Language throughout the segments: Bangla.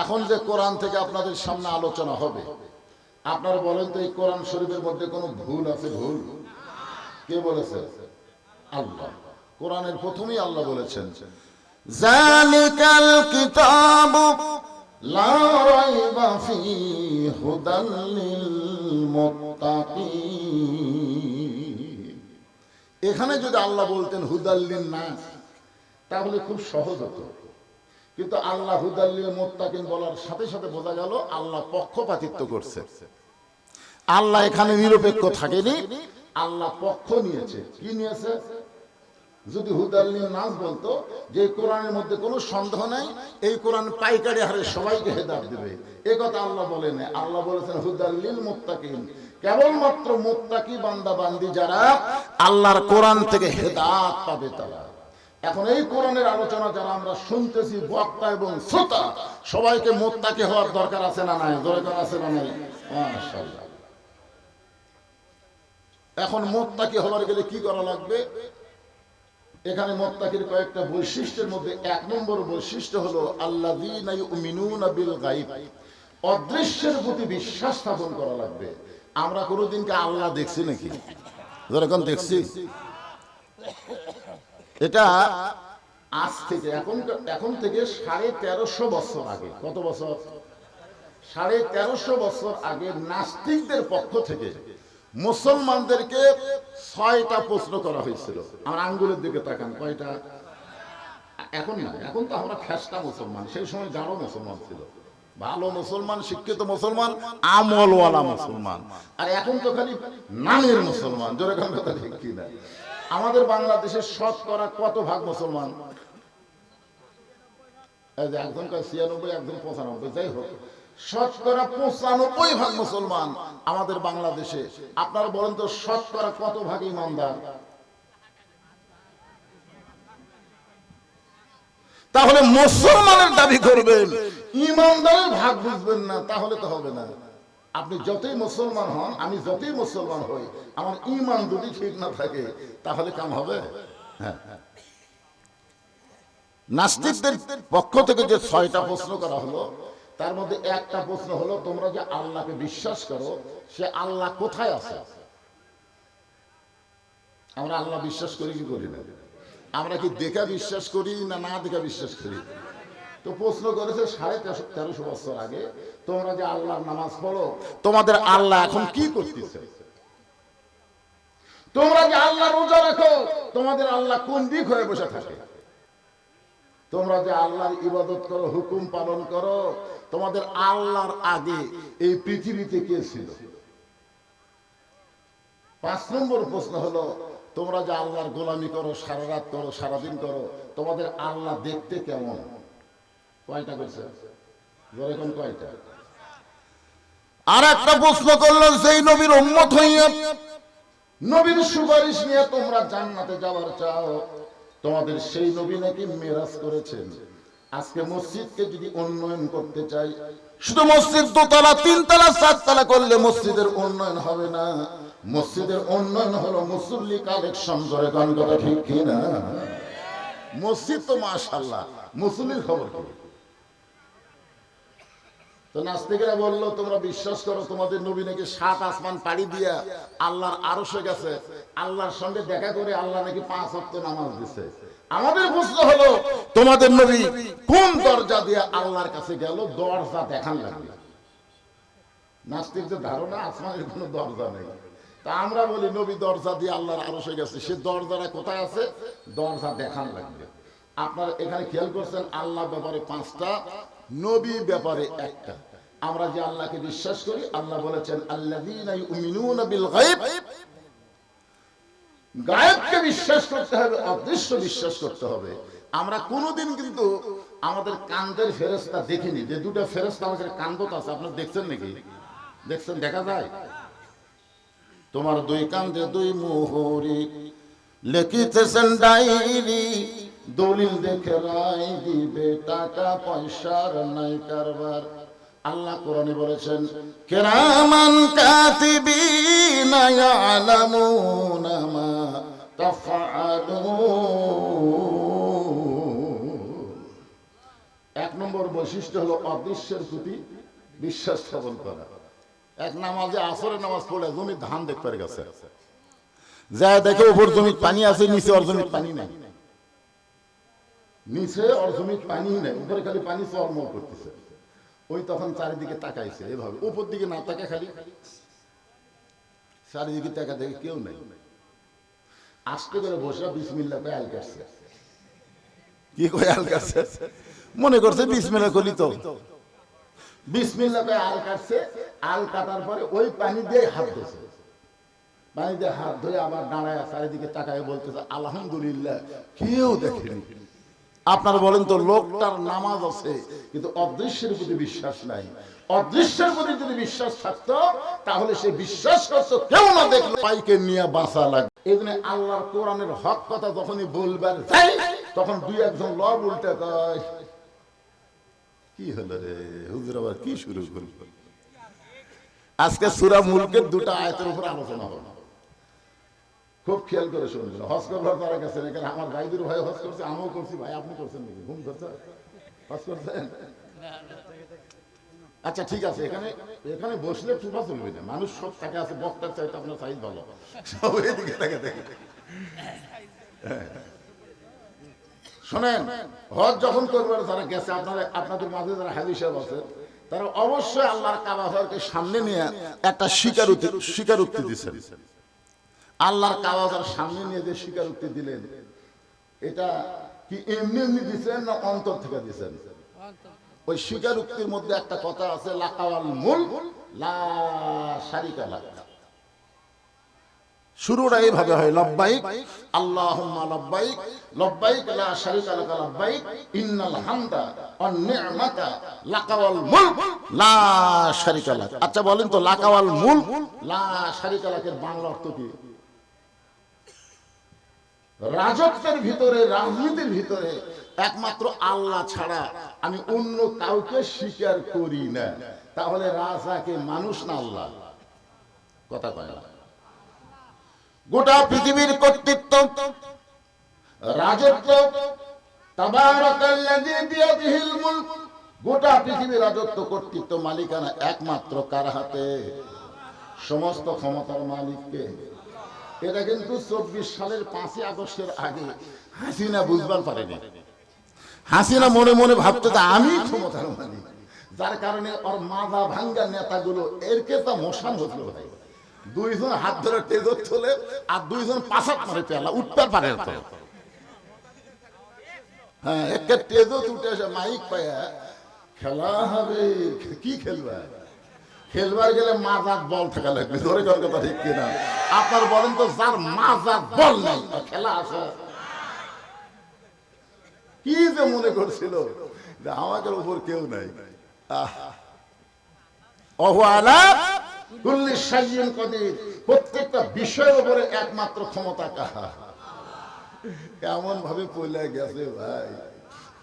এখন যে কোরআন থেকে আপনাদের সামনে আলোচনা হবে, আপনারা বলেন তো এই কোরআন শরীফের মধ্যে কোনো ভুল আছে? ভুল কে বলেছে? আল্লাহ। কোরআনের প্রথমেই আল্লাহ বলেছেন, জালিকাল কিতাবু লা রাইবা ফীহি হুদাল লিল মুত্তাকিন। এখানে যদি আল্লাহ বলতেন হুদাল লিন নাস তাহলে খুব সহজ হতো, কিন্তু আল্লাহ হুদাল লিল মুত্তাকিন বলার সাথে সাথে বোঝা গেল আল্লাহ পক্ষপাতিত্ব করছে। আল্লাহ এখানে নিরপেক্ষ থাকেনি, আল্লাহ পক্ষ নিয়েছে। কি নিয়েছে? যদি হুদাল লিন নাস বলতো যে কোরআনের মধ্যে কোনো সন্দেহ নাই, এই কোরআন পাইকারি হারে সবাইকে হেদায়েত দেবে, এ কথা আল্লাহ বলেন। আল্লাহ বলেছেন হুদাল লিল মুত্তাকিন, কেবলমাত্র মুত্তাকি বান্দা বান্দি যারা আল্লাহর কোরআন থেকে হেদায়েত পাবে তারা। এখন এই কোরআনের আলোচনা যারা আমরা শুনতেছি, বক্তা এবং শ্রোতা সবাইকে মুত্তাকি হওয়ার দরকার আছে না নাই? দরকার আছে না নাই? মাশাআল্লাহ। এখন মুত্তাকি হওয়ার গেলে কি করা লাগবে? এখানে মুত্তাকির কয়েকটা বৈশিষ্ট্যের মধ্যে এক নম্বর বৈশিষ্ট্য হলো আল্লাযীনা ইউমিনুনা বিল গায়ব, অদৃশ্যের প্রতি বিশ্বাস স্থাপন করা লাগবে। আমরা কোনোদিনকে আল্লাহ দেখছি নাকি? যখন দেখছি, এটা আজ থেকে এখন থেকে 1350 বছর আগে, কত বছর? 1350 বছর আগে নাস্তিকদের পক্ষ থেকে মুসলমানদেরকে 6টা প্রশ্ন করা হয়েছিল। আমার আঙ্গুলের দিকে তাকান, কয়টা? এখন না, এখন তো আমরা ফেস্টা মুসলমান, সেই সময় গাঢ় মুসলমান ছিল, ভালো মুসলমান, শিক্ষিত মুসলমান, আমলওয়ালা মুসলমান। আর এখন তো খালি নামের মুসলমান। জোরে কোন কথা ঠিক কি না? আমাদের বাংলাদেশের শতকরা কত ভাগ মুসলমান? একজন কয় 96, একজন 95, যাই হোক শতকরা 95 ভাগ মুসলমান আমাদের বাংলাদেশে। আপনারা বলেন তো শতকরা কত ভাগ ইমানদার? তাহলে মুসলমানের দাবি করবেন, ইমানদারের ভাগ বুঝবেন না, তাহলে তো হবে না। আপনি যতই মুসলমান হন, আমি যতই মুসলমান হই, আমার ঈমান যদি ঠিক না থাকে তাহলে কাম হবে? হ্যাঁ। নাস্তিকদের পক্ষ থেকে যে 6টা প্রশ্ন করা হলো, তার মধ্যে একটা প্রশ্ন হলো তোমরা যে আল্লাহকে বিশ্বাস করো, সে আল্লাহ কোথায় আছে? আমরা আল্লাহ বিশ্বাস করি কি করি না? আমরা কি দেখা বিশ্বাস করি না না দেখা বিশ্বাস করি? তো প্রশ্ন করেছে 1350 বছর আগে, তোমরা যে আল্লাহর নামাজ পড়ো, তোমাদের আল্লাহ এখন কি করতেছে? তোমরা যে আল্লাহ রোজা রাখো, তোমাদের আল্লাহ কোন দিক হয়ে বসে থাকে? তোমরা যে আল্লাহর ইবাদত করো, হুকুম পালন করো, তোমাদের আল্লাহর আগে এই পৃথিবীতে কে ছিল? 5 নম্বর প্রশ্ন হলো তোমরা যে আল্লাহর গোলামি করো, সারা রাত করো, সারাদিন করো, তোমাদের আল্লাহ দেখতে কেমন? কয়টা করছে? এখন কয়টা? আর একটা প্রশ্ন করলো, সেই নবীর উম্মত হইয়া নবীর সুপারিশ নিয়ে তোমরা জান্নাতে যাওয়ার চাও, তোমাদের সেই নবী নাকি মেরাজ করেছেন। আজকে মসজিদকে যদি উন্নয়ন করতে চাই, শুধু মসজিদ 2 তলা 3 তলা 4 তলা করলে মসজিদের উন্নয়ন হবে না। মসজিদের উন্নয়ন হলো মুসল্লি কালেকশন। করে গান কথা ঠিক কি না? মসজিদ তো মাশাআল্লাহ, মুসল্লির খবর কি? তো নাস্তিকেরা বললো তোমরা বিশ্বাস করো তোমাদের নবী নাকি 7 আসমান পাড়ি দিয়া আল্লাহর আরশে গেছে, আল্লাহর সঙ্গে দেখা করে আল্লাহ নাকি 5 ওয়াক্ত নামাজ দিছে। আমাদের প্রশ্ন হলো তোমাদের নবী কোন দরজা দিয়ে আল্লাহর কাছে গেল? দরজা দেখান লাগবে। নাস্তিকদের ধারণা আসমানের কোনো দরজা নেই। তা আমরা বলি নবী দরজা দিয়ে আল্লাহর আরশে গেছে, সে দরজাটা কোথায় আছে? দরজা দেখান লাগবে। আপনারা এখানে খেয়াল করছেন, আল্লাহ ব্যাপারে 5টা, নবী ব্যাপারে 1টা। আমরা যে আল্লাহকে বিশ্বাস করি, আল্লাহ বলেছেন আল্লাযীনা ইউমিনুনা বিল গায়ব, গায়বকে বিশ্বাস করতে হবে, অদৃশ্য বিশ্বাস করতে হবে। আমরা কোনোদিন কিন্তু আমাদের কাঁধের ফেরেশতা দেখিনি, যে 2টা ফেরেশতা আমাদের কাঁধত আছে। আপনারা দেখছেন নাকি? দেখছেন? দেখা যায়? তোমার 2 কাঁধে 2 মোহরি, লিখিতেছেন ডায়েরি, দলিল দেখে রায় দিবে, টাকা পয়সার নাই কারবার। আল্লাহ কোরআনে বলেছেন কিরামান কাতিবিনা ইয়ালামুনা মা তাফআলুন। 1 নম্বর বৈশিষ্ট্য হলো অদৃশ্যের প্রতি বিশ্বাস স্থাপন করা। এক নামাজে আসরের নামাজ পড়ে জমি ধান দেখতে গেছে, যা দেখে উপর জমির পানি আছে, নিচে ওর জমির পানি নাই, নিচে ওর জমির পানি নেই, উপরে খালি পানি চরমর করতেছে। ওই তখন চারিদিকে তাকাইছে এভাবে, উপর দিকে না তাকা, খালি চারিদিকে তাকা, দেখে কেউ নেই। আস্তে করে বসে বিসমিল্লাহ কয়ে আল কাটছে। কি কয়ে আল কাটছে? মনে করছে বিসমিল্লাহ করি, তো বিসমিল্লাহ কয়ে আল কাটছে। আল কাটার পরে ওই পানি দিয়ে হাত ধুয়েছে, পানি দিয়ে হাত ধুয়ে আবার দাঁড়ায় চারিদিকে তাকায় বলতেছে আলহামদুলিল্লাহ, কেউ দেখেনি। আপনারা বলেন তো, লোকটার নামাজ আছে কিন্তু অদৃশ্যের প্রতি বিশ্বাস নাই। অদৃশ্যের প্রতি যদি বিশ্বাস থাকতো তাহলে সে বিশ্বাস করতো কেউ না দেখলে পাইকে নিয়ে বাঁচা লাগে। এই জন্য আল্লাহর কোরআনের হক কথা যখনই বলবার যাই তখন দুই একজন লোক উল্টে কয়, কি হলো রে হুজুর, আবার কি শুরু করল? আজকে সূরা মুলকের দুটো আয়াতের উপর আলোচনা হলো, খুব খেয়াল করে শুনবেন। হজ করবার তারা গেছেন, এখানে আমার ভাইদের ভাই হজ করছে, আমিও করছি। ভাই আপনি করছেন নাকি? ঘুম ধরছে? হজ করছেন? আচ্ছা ঠিক আছে, এখানে এখানে বসলে চুপা চলবে না, মানুষ সব থাকে আছে, বক্তার চাইতে আপনার সাইজ ভালো, সব এদিকে থাকে দেখে। শোনেন, হজ যখন করবার যারা গেছে, আপনাদের মাঝে যারা হাজী সাহেব আছে, তারা অবশ্যই আল্লাহর কাবা ঘরকে সামনে নিয়ে একটা স্বীকারোক্তি দিচ্ছেন। আল্লাহর কাবা ঘর সামনে নিয়ে যে স্বীকারোক্তি দিলেন, এটা কি এমনি এমনি দিচ্ছেন না অন্তর থেকে দিচ্ছেন? ওই স্বীকারোক্তির মধ্যে একটা কথা আছে, লাকাওয়াল মুলক লা শারিকা লাক। শুরুটা এইভাবে হয়, লব্বাইক আল্লাহুম্মা লব্বাইক, লব্বাইক লা শারিকা লাক লব্বাইক, ইন্নাল হামদা ওয়ান নি'মাতা লাকাওয়াল মুলক লা শারিকা লাক। আচ্ছা বলেন তো, লাকাওয়াল মুলক লা শারিকা লাকের বাংলা অর্থ কি? রাজত্বের ভিতরে, রাজনীতির ভিতরে একমাত্র আল্লাহ ছাড়া আমি অন্য কাউকে স্বীকার করি না। তাহলে রাজাকে মানুষ না আল্লাহ? কথা কয় না। গোটা পৃথিবীর কর্তৃত্ব, রাজত্ব, তাবারাকাল্লাযী বিয়াদিহিল মুলক, গোটা পৃথিবীর রাজত্ব, কর্তৃত্ব, মালিকানা একমাত্র কার হাতে? সমস্ত ক্ষমতার মালিককে। এটা কিন্তু 24 সালের 5ই আগস্টের আগে হাসিনা বুঝবার পারেনি। হাসিনা মনে মনে ভাবতে আমি ক্ষমতার মালিক, যার কারণে ওর মাজা ভাঙ্গা নেতাগুলো এরকে তা মশান হতো ভাই। দুইজন হাত ধরে টেজর তোলে আর দুইজন পাশাত মারে, পেলা উঠতে পারে তো। হ্যাঁ, একটা টেজর উঠে আসে, মাইক পায়া খেলা হবে। কি খেলবা? খেলবার গেলে মাজার বল থাকা লাগবে। ধরে কর কথা ঠিক কিনা? আপনার বলেন তো, যার মাজার বল নাই খেলা আছে? কি যে মনে করছিল আমাদের উপর কেউ নাই। প্রত্যেকটা বিষয়ের উপরে একমাত্র ক্ষমতা কাহা। কেমন ভাবে পড়ে গেছে ভাই।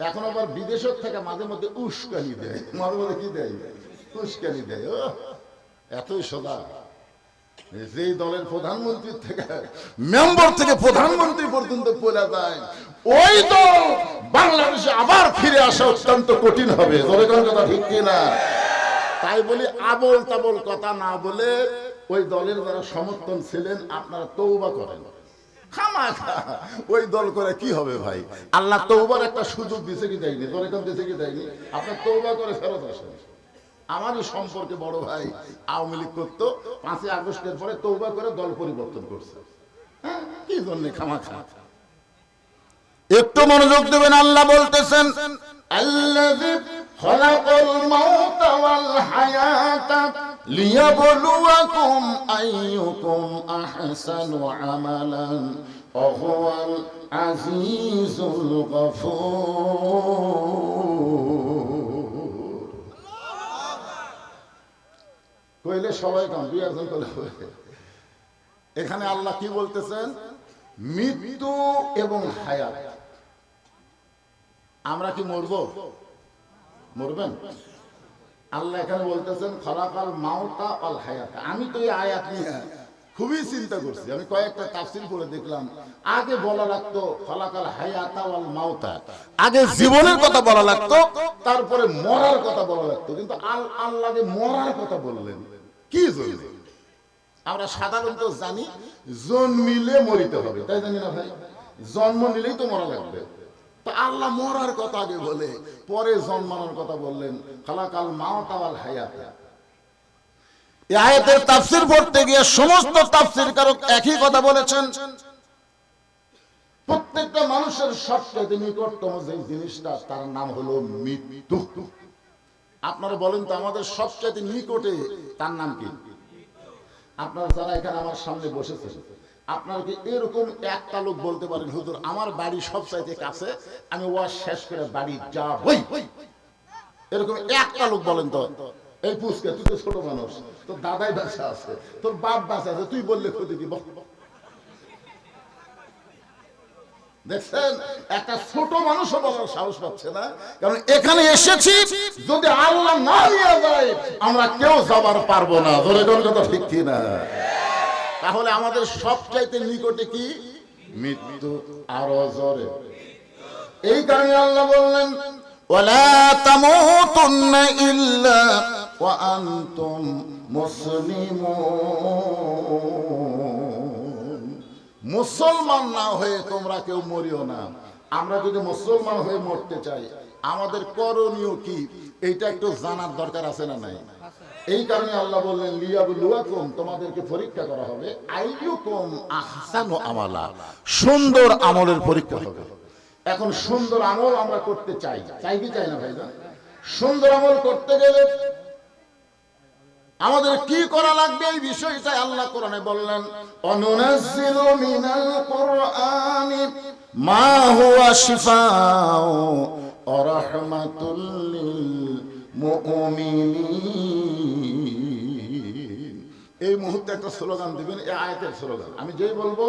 এখন আবার বিদেশের থেকে মাঝে মধ্যে উস্কানি দেয়, মাঝে মধ্যে কি দেয়? উস্কানি দেয়। ও এতই সদা, যেই দলের প্রধানমন্ত্রী থেকে মেম্বার থেকে প্রধানমন্ত্রী পর্যন্ত বলে যায়, ওই দল বাংলাদেশে আবার ফিরে আসা অত্যন্ত কঠিন হবে। কথা ঠিক কিনা? তাই বলি আবল তাবল কথা না বলে ওই দলের যারা সমর্থন ছিলেন আপনারা তওবা করেন। খামাখা ওই দল করে কি হবে ভাই? আল্লাহ তওবার একটা সুযোগ দিছে কি দেয়নি? দিছে কি দেয়নি? আপনার তওবা করে ফেরত আসেন। আমারই সম্পর্কে বড় ভাই আওয়ামী লীগ করতো, 5ই আগস্টের পরে তওবা করে দল পরিবর্তন করছে। হ্যাঁ, কি জন্য খামাখা? একটু মনোযোগ দেবেন। আল্লাহ বলতেছেন, আল্লাযী খালাকাল মাউতা ওয়াল হায়াতা লিয়াবলুয়াকুম আইয়ুকুম আহসানু আমালান ওয়া হুয়াল আজিজুল গফুর। কইলে সবাই কাম, দুই একজন কইলে। এখানে আল্লাহ কি বলতেছেন? মৃত্যু এবং হায়াত। আমরা কি মরব? মরবেন? আল্লাহ এখানে বলতেছেন খালাকাল মাউতা ওয়াল হায়াত। আমি তো এই আয়াত নিয়ে খুবই চিন্তা করছি। আমি কয়েকটা তাফসীর পড়ে দেখলাম, আগে বলা লাগতো খালাকাল হায়াতা ওয়াল মাউতা, আগে জীবনের কথা বলা লাগতো, তারপরে মরার কথা বলা লাগতো। কিন্তু আল্লাহ মরার কথা বললেন কি জন্য? আমরা সাধারণত জানি জন্মিলে মরিতে হবে, তাই জানি না ভাই? জন্ম নিলেই তো মরা লাগবে। তো আল্লাহ মরার কথা আগে বলে পরে জন্মানোর কথা বললেন, খালাকাল মাউতা ওয়াল হায়াতা। এই আয়াতের তাফসীর পড়তে গিয়ে সমস্ত তাফসীরকারক একই কথা বলেছেন, প্রত্যেকটা মানুষের সবচেয়ে নিকটতম যে জিনিসটা তার নাম হলো মৃত্যু। আপনারা বলেন তো আমাদের সবচেয়ে নিকটে তার নাম কি? আপনারা যারা এখানে আমার সামনে বসেছেন, আপনারা কি এরকম একটা লোক বলতে পারেন হুজুর আমার বাড়ি সবচাইতে কাছে, আমি ওয়াজ শেষ করে বাড়ি যাবই? এরকম একটা লোক বলেন তো। এই পুচকে, তুই তো ছোট মানুষ, তোর দাদাই বাসা আছে, তোর বাপ বাসা আছে, তুই বললে ক্ষতি কি? দেখছেন, একটা ছোট মানুষও বলার সাহস পাচ্ছে না, কারণ এখানে এসেছি যদি আল্লাহ না নিয়ে যায় আমরা কেউ যাবার পারবো না। ধরে কোন কথা ঠিক কি না? তাহলে আমাদের সবচাইতে নিকটে কি? মৃত্যু। আরো জোরে। এই কারণে আল্লাহ বললেন ওয়ালা তামুতুন্না ইল্লা ওয়া আনতুম মুসলিমুন। মুসলমান না হয়ে তোমরা কেউ মরিও না। আমরা যদি মুসলমান হয়ে মরতে চাই আমাদের করণীয় কি, এইটা একটু জানার দরকার আছে না নাই? এই কারণে আল্লাহ বললেন লিয়াবলুয়াকুম, তোমাদেরকে পরীক্ষা করা হবে, আইয়ুকুম আহসানু আমালা, সুন্দর আমলের পরীক্ষা হবে। এখন সুন্দর আমল আমরা করতে চাই, চাই কি চাই না ভাই? সুন্দর আমল করতে গেলে আমাদের কি করা লাগবে এই বিষয়টা আল্লাহ কোরআনে বললেন, অনুনাজ্জিলু মিনাল কুরআনি মা হুয়া শিফাউ ওয়া রাহমাতুল লিল মুমিনিন। এই মুহূর্তে একটা স্লোগান দিবেন, এই আয়াতের স্লোগান। আমি যেই বলবো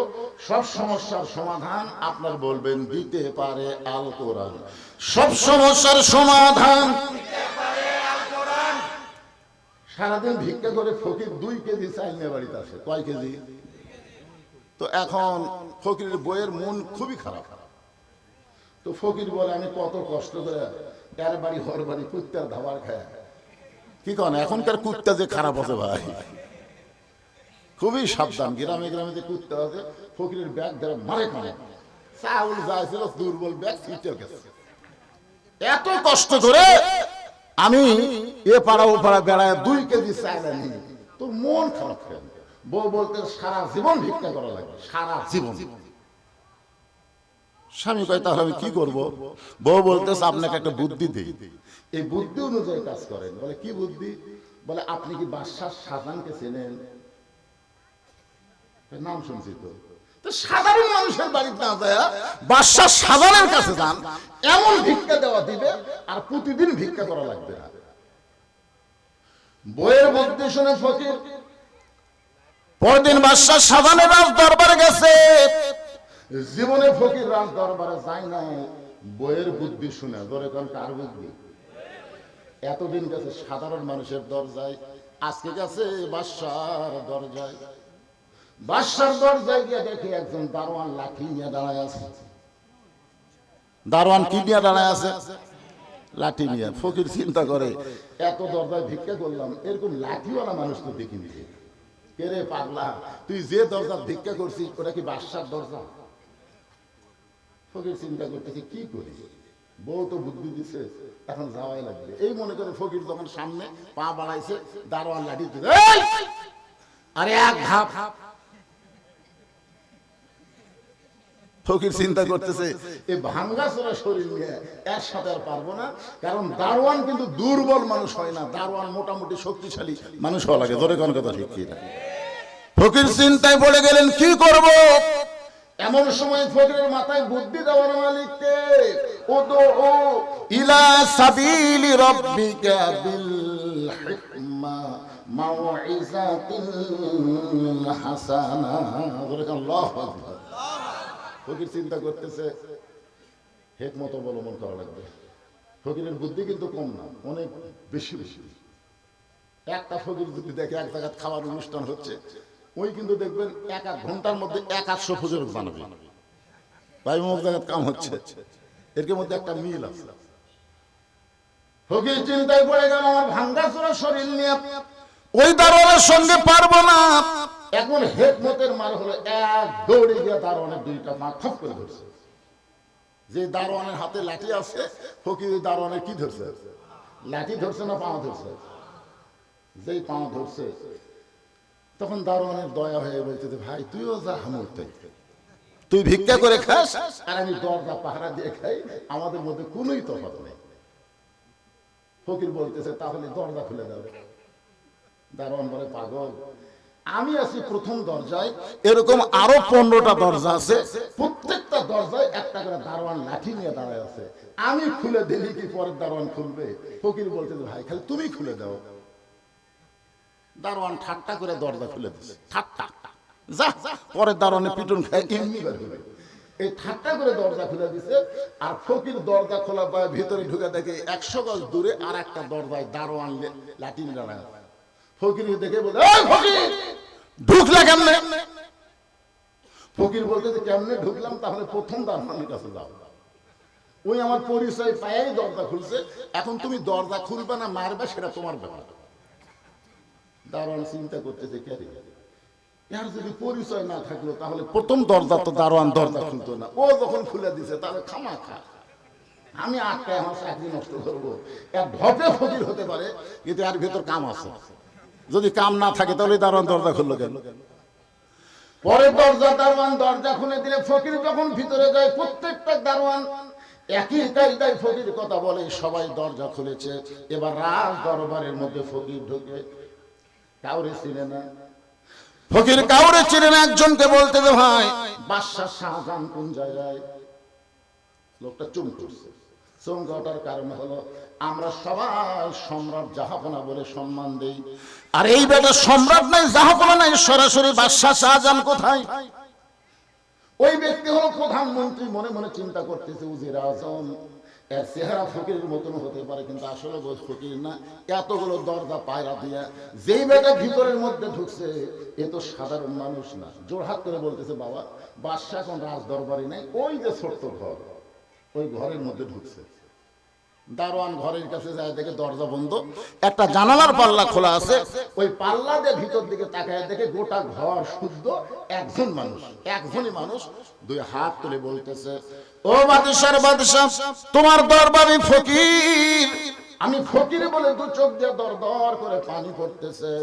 সব সমস্যার সমাধান আপনার বলবেন দিতে পারে আল কোরআন। সব সমস্যার সমাধান দিতে পারে আল কোরআন। সারাদিন ভিক্ষা করে ফকির 2 কেজি চাল নিয়ে বাড়িতে আসে। কয় কেজি? তো এখন ফকিরের বইয়ের মন খুবই খারাপ। তো ফকির বলে আমি কত কষ্ট করে এর বাড়ি হর বাড়ি কুত্তার ধাবার খায়। কি কন এখনকার কুত্তা যে খারাপ আছে ভাই, খুবই সাবধান। গ্রামে গ্রামে যে কুত্তা আছে ফকিরের ব্যাগ ধরে মারে খানে। চাউল যাইছিল দুর্বল ব্যাগ ছিটে গেছে। এত কষ্ট করে আমি এ পাড়া ও পাড়া বেড়ায় 2 কেজি চাল আনি, তোর মন খারাপ কেন? বউ বলতে সারা জীবন ভিক্ষা করা লাগে, সারা জীবন। স্বামী কয় তাহলে আমি কি করব? বউ বলতেছে আপনাকে একটা বুদ্ধি দেই, এই বুদ্ধি অনুযায়ী কাজ করেন। বলে কি বুদ্ধি? বলে আপনি কি বাদশাহ শাহজাহানকে চেনেন? নাম শুনছি তো। তো সাধারণ মানুষের বাড়িতে না যায় বাদশাহ শাহজাহানের কাছে যান, এমন ভিক্ষা দেওয়া দিবে আর প্রতিদিন ভিক্ষা করা লাগবে না। বইয়ের বুদ্ধি শুনে ফকির পরদিন বাদশাহ শাহজাহানের রাজ দরবারে গেছে। জীবনে ফকির রাজ দরবারে যায় না, বইয়ের বুদ্ধি শুনে। ধরে কোন কার বুদ্ধি? এতদিন গেছে সাধারণ মানুষের দরজায়, আজকে গেছে বাদশার দরজায়। বাদশার দরজায় গিয়ে দেখে একজন দারোয়ান লাঠি নিয়ে দাঁড়ায় আছে। দারোয়ান কি নিয়ে দাঁড়ায় আছে? লাঠি নিয়ে। ফকির চিন্তা করে এত দরজায় ভিক্ষা করলাম, এরকম লাঠিওয়ালা মানুষ তো দেখিনি। কে রে পাগলা, তুই যে দরজা ভিক্ষা করছিস ওটা কি বাদশার দরজা? ফকির চিন্তা করতেছে কি করি, বউ তো বুদ্ধি দিছে, এখন যাওয়াই লাগবে। এই মনে করে ফকির যখন সামনে পা বাড়াইছে, দারোয়ান লাঠি দিতে আরে এক ধাপ। ফকির চিন্তা করতেছে এই ভাঙ্গাচোরা শরীর নিয়ে এর সাথে আর পারবো না, কারণ দারোয়ান কিন্তু দুর্বল মানুষ হয় না, দারোয়ান মোটামুটি শক্তিশালী মানুষ হওয়া লাগে। ধরে কোন কথা ঠিক কি না? ফকির চিন্তায় পড়ে গেলেন কি করব। এমন সময় ফকিরের মাথায় বুদ্ধি দেওয়ার মালিককে, উদউ ইলা সাবিলি রাব্বিকা বিল হিকমা মাউইজাতিল হাসানা। আল্লাহু আকবার। ফকির চিন্তা করতেছে হিকমত অবলম্বন করা লাগবে। ফকিরের বুদ্ধি কিন্তু কম না, অনেক বেশি বেশি। একটা ফকির যদি দেখে এক জায়গায় খাওয়ার অনুষ্ঠান হচ্ছে, ওই কিন্তু দেখবেন এক এক ঘন্টার মধ্যে 100 ফজর বানাবে। ভাই মুখ জায়গায় কাম হচ্ছে, এর মধ্যে একটা মিল আছে। ফকির চিন্তায় পড়ে গেল, আমার ভাঙ্গাচোরা শরীর নিয়ে ওই দারোয়ানের সঙ্গে পারবো না। এখন হেকমতের মাল হলো এক দৌড়ে গিয়ে দারোয়ানের দুইটা পা খপ করে ধরছে। যে দারোয়ানের হাতে লাঠি আছে, ফকির ওই দারোয়ানের কি ধরছে? লাঠি ধরছে না পা ধরছে? যেই পা ধরছে তখন দারোয়ানের দয়া হয়ে বলছে, ভাই তুইও যা হামুরতে, তুই ভিক্ষা করে খাস আর আমি দরজা পাহারা দিয়ে খাই, আমাদের মধ্যে কোনোই তফাৎ নেই। ফকির বলতেছে, তাহলে দরজা খুলে দাও। দারোয়ান বলে, পাগল, আমি আছি প্রথম দরজায়, এরকম আরো 15টা দরজা আছে, প্রত্যেকটা দরজায় একটা করে দারোয়ান লাঠি নিয়ে দাঁড়ায় আছে, আমি খুলে দিলি কি পরের দারোয়ান খুলবে? ফকির বলতেছে, ভাই খালি তুমি খুলে দাও। দারোয়ান ঠাট্টা করে দরজা খুলে দিচ্ছে, ঠাট্টা, যা পরের দারোয়ানে পিটুন খায় এমনি বের হবে। এই ঠাট্টা করে দরজা খুলে দিছে। আর ফকির দরজা খোলা পায় ভিতরে ঢুকে দেখে 100 গজ দূরে আর একটা দরজায় দারোয়ান লাঠি নিয়ে দাঁড়ায়। ফকির দেখে বলে, ফকির ঢুকলা কেমনে? ফকির বলতে, কেমনে ঢুকলাম? তাহলে প্রথম দারোয়ানের কাছে যাও, ওই আমার পরিচয় পায়াই দরজা খুলছে, এখন তুমি দরজা খুলবে না মারবে সেটা তোমার ব্যাপার। দারোয়ান চিন্তা করতেছে, কে রে, এর যদি পরিচয় না থাকলো তাহলে প্রথম দরজা তো দারোয়ান দরজা খুলতো না, ও যখন খুলে দিছে তাহলে খামা খা, আমি আটকায় আমার চাকরি নষ্ট করবো। এর ঢপে ফকির হতে পারে, কিন্তু এর ভেতর কাম আছে। যদি কাম না থাকে তাহলে দারোয়ান দরজা খুললো কেন? পরে দারোয়ান দরজা খুলে দিলে ফকির যখন ভিতরে যায়, প্রত্যেকটা দারোয়ান একই কায়দায় ফকির কথা বলে, সবাই দরজা খুলেছে। এবার রাজ দরবারের মধ্যে ফকির ঢুকে, কাউরে চিনে না ফকির, কাউরে চিনে না। একজনকে বলতে দে, ভাই বাদশাহ শাহজাহান কোন জায়গায়? লোকটা চুম করছে। চমকাটার কারণ হলো, আমরা সবাই সম্রাট জাহাপনা বলে সম্মান দেই, আর এই বেটা সম্রাট নাই, জাহাপনা নাই, সরাসরি বাদশাহ শাহজাহান কোথায়? ওই ব্যক্তি হলো প্রধানমন্ত্রী। মনে মনে চিন্তা করতেছে, উজির আজম, এর চেহারা ফকিরের মতন হতে পারে, কিন্তু আসলে ফকির না। এতগুলো দরজা পায়রা দিয়া যেই বেটা ভিতরের মধ্যে ঢুকছে, এ তো সাধারণ মানুষ না। জোরহাত করে বলতেছে, বাবা বাদশাহ এখন রাজ দরবারে নেই, ওই যে ছোট্ট ঘর, ওই ঘরের মধ্যে ঢুকছে। দারোয়ান ঘরের কাছে যায়, দেখে দরজা বন্ধ, একটা জানালার পাল্লা খোলা আছে, ওই পাল্লা দিয়ে ভিতর দিকে তাকায় দেখে গোটা ঘর শুদ্ধ একজন মানুষ, একজনই মানুষ। দুই হাত তুলে বলতেছে, ও বাদশার বাদশাহ, তোমার দরবারে ফকির। আমি ফকির বলে দু চোখ দিয়ে দর দর করে পানি পড়তেছে।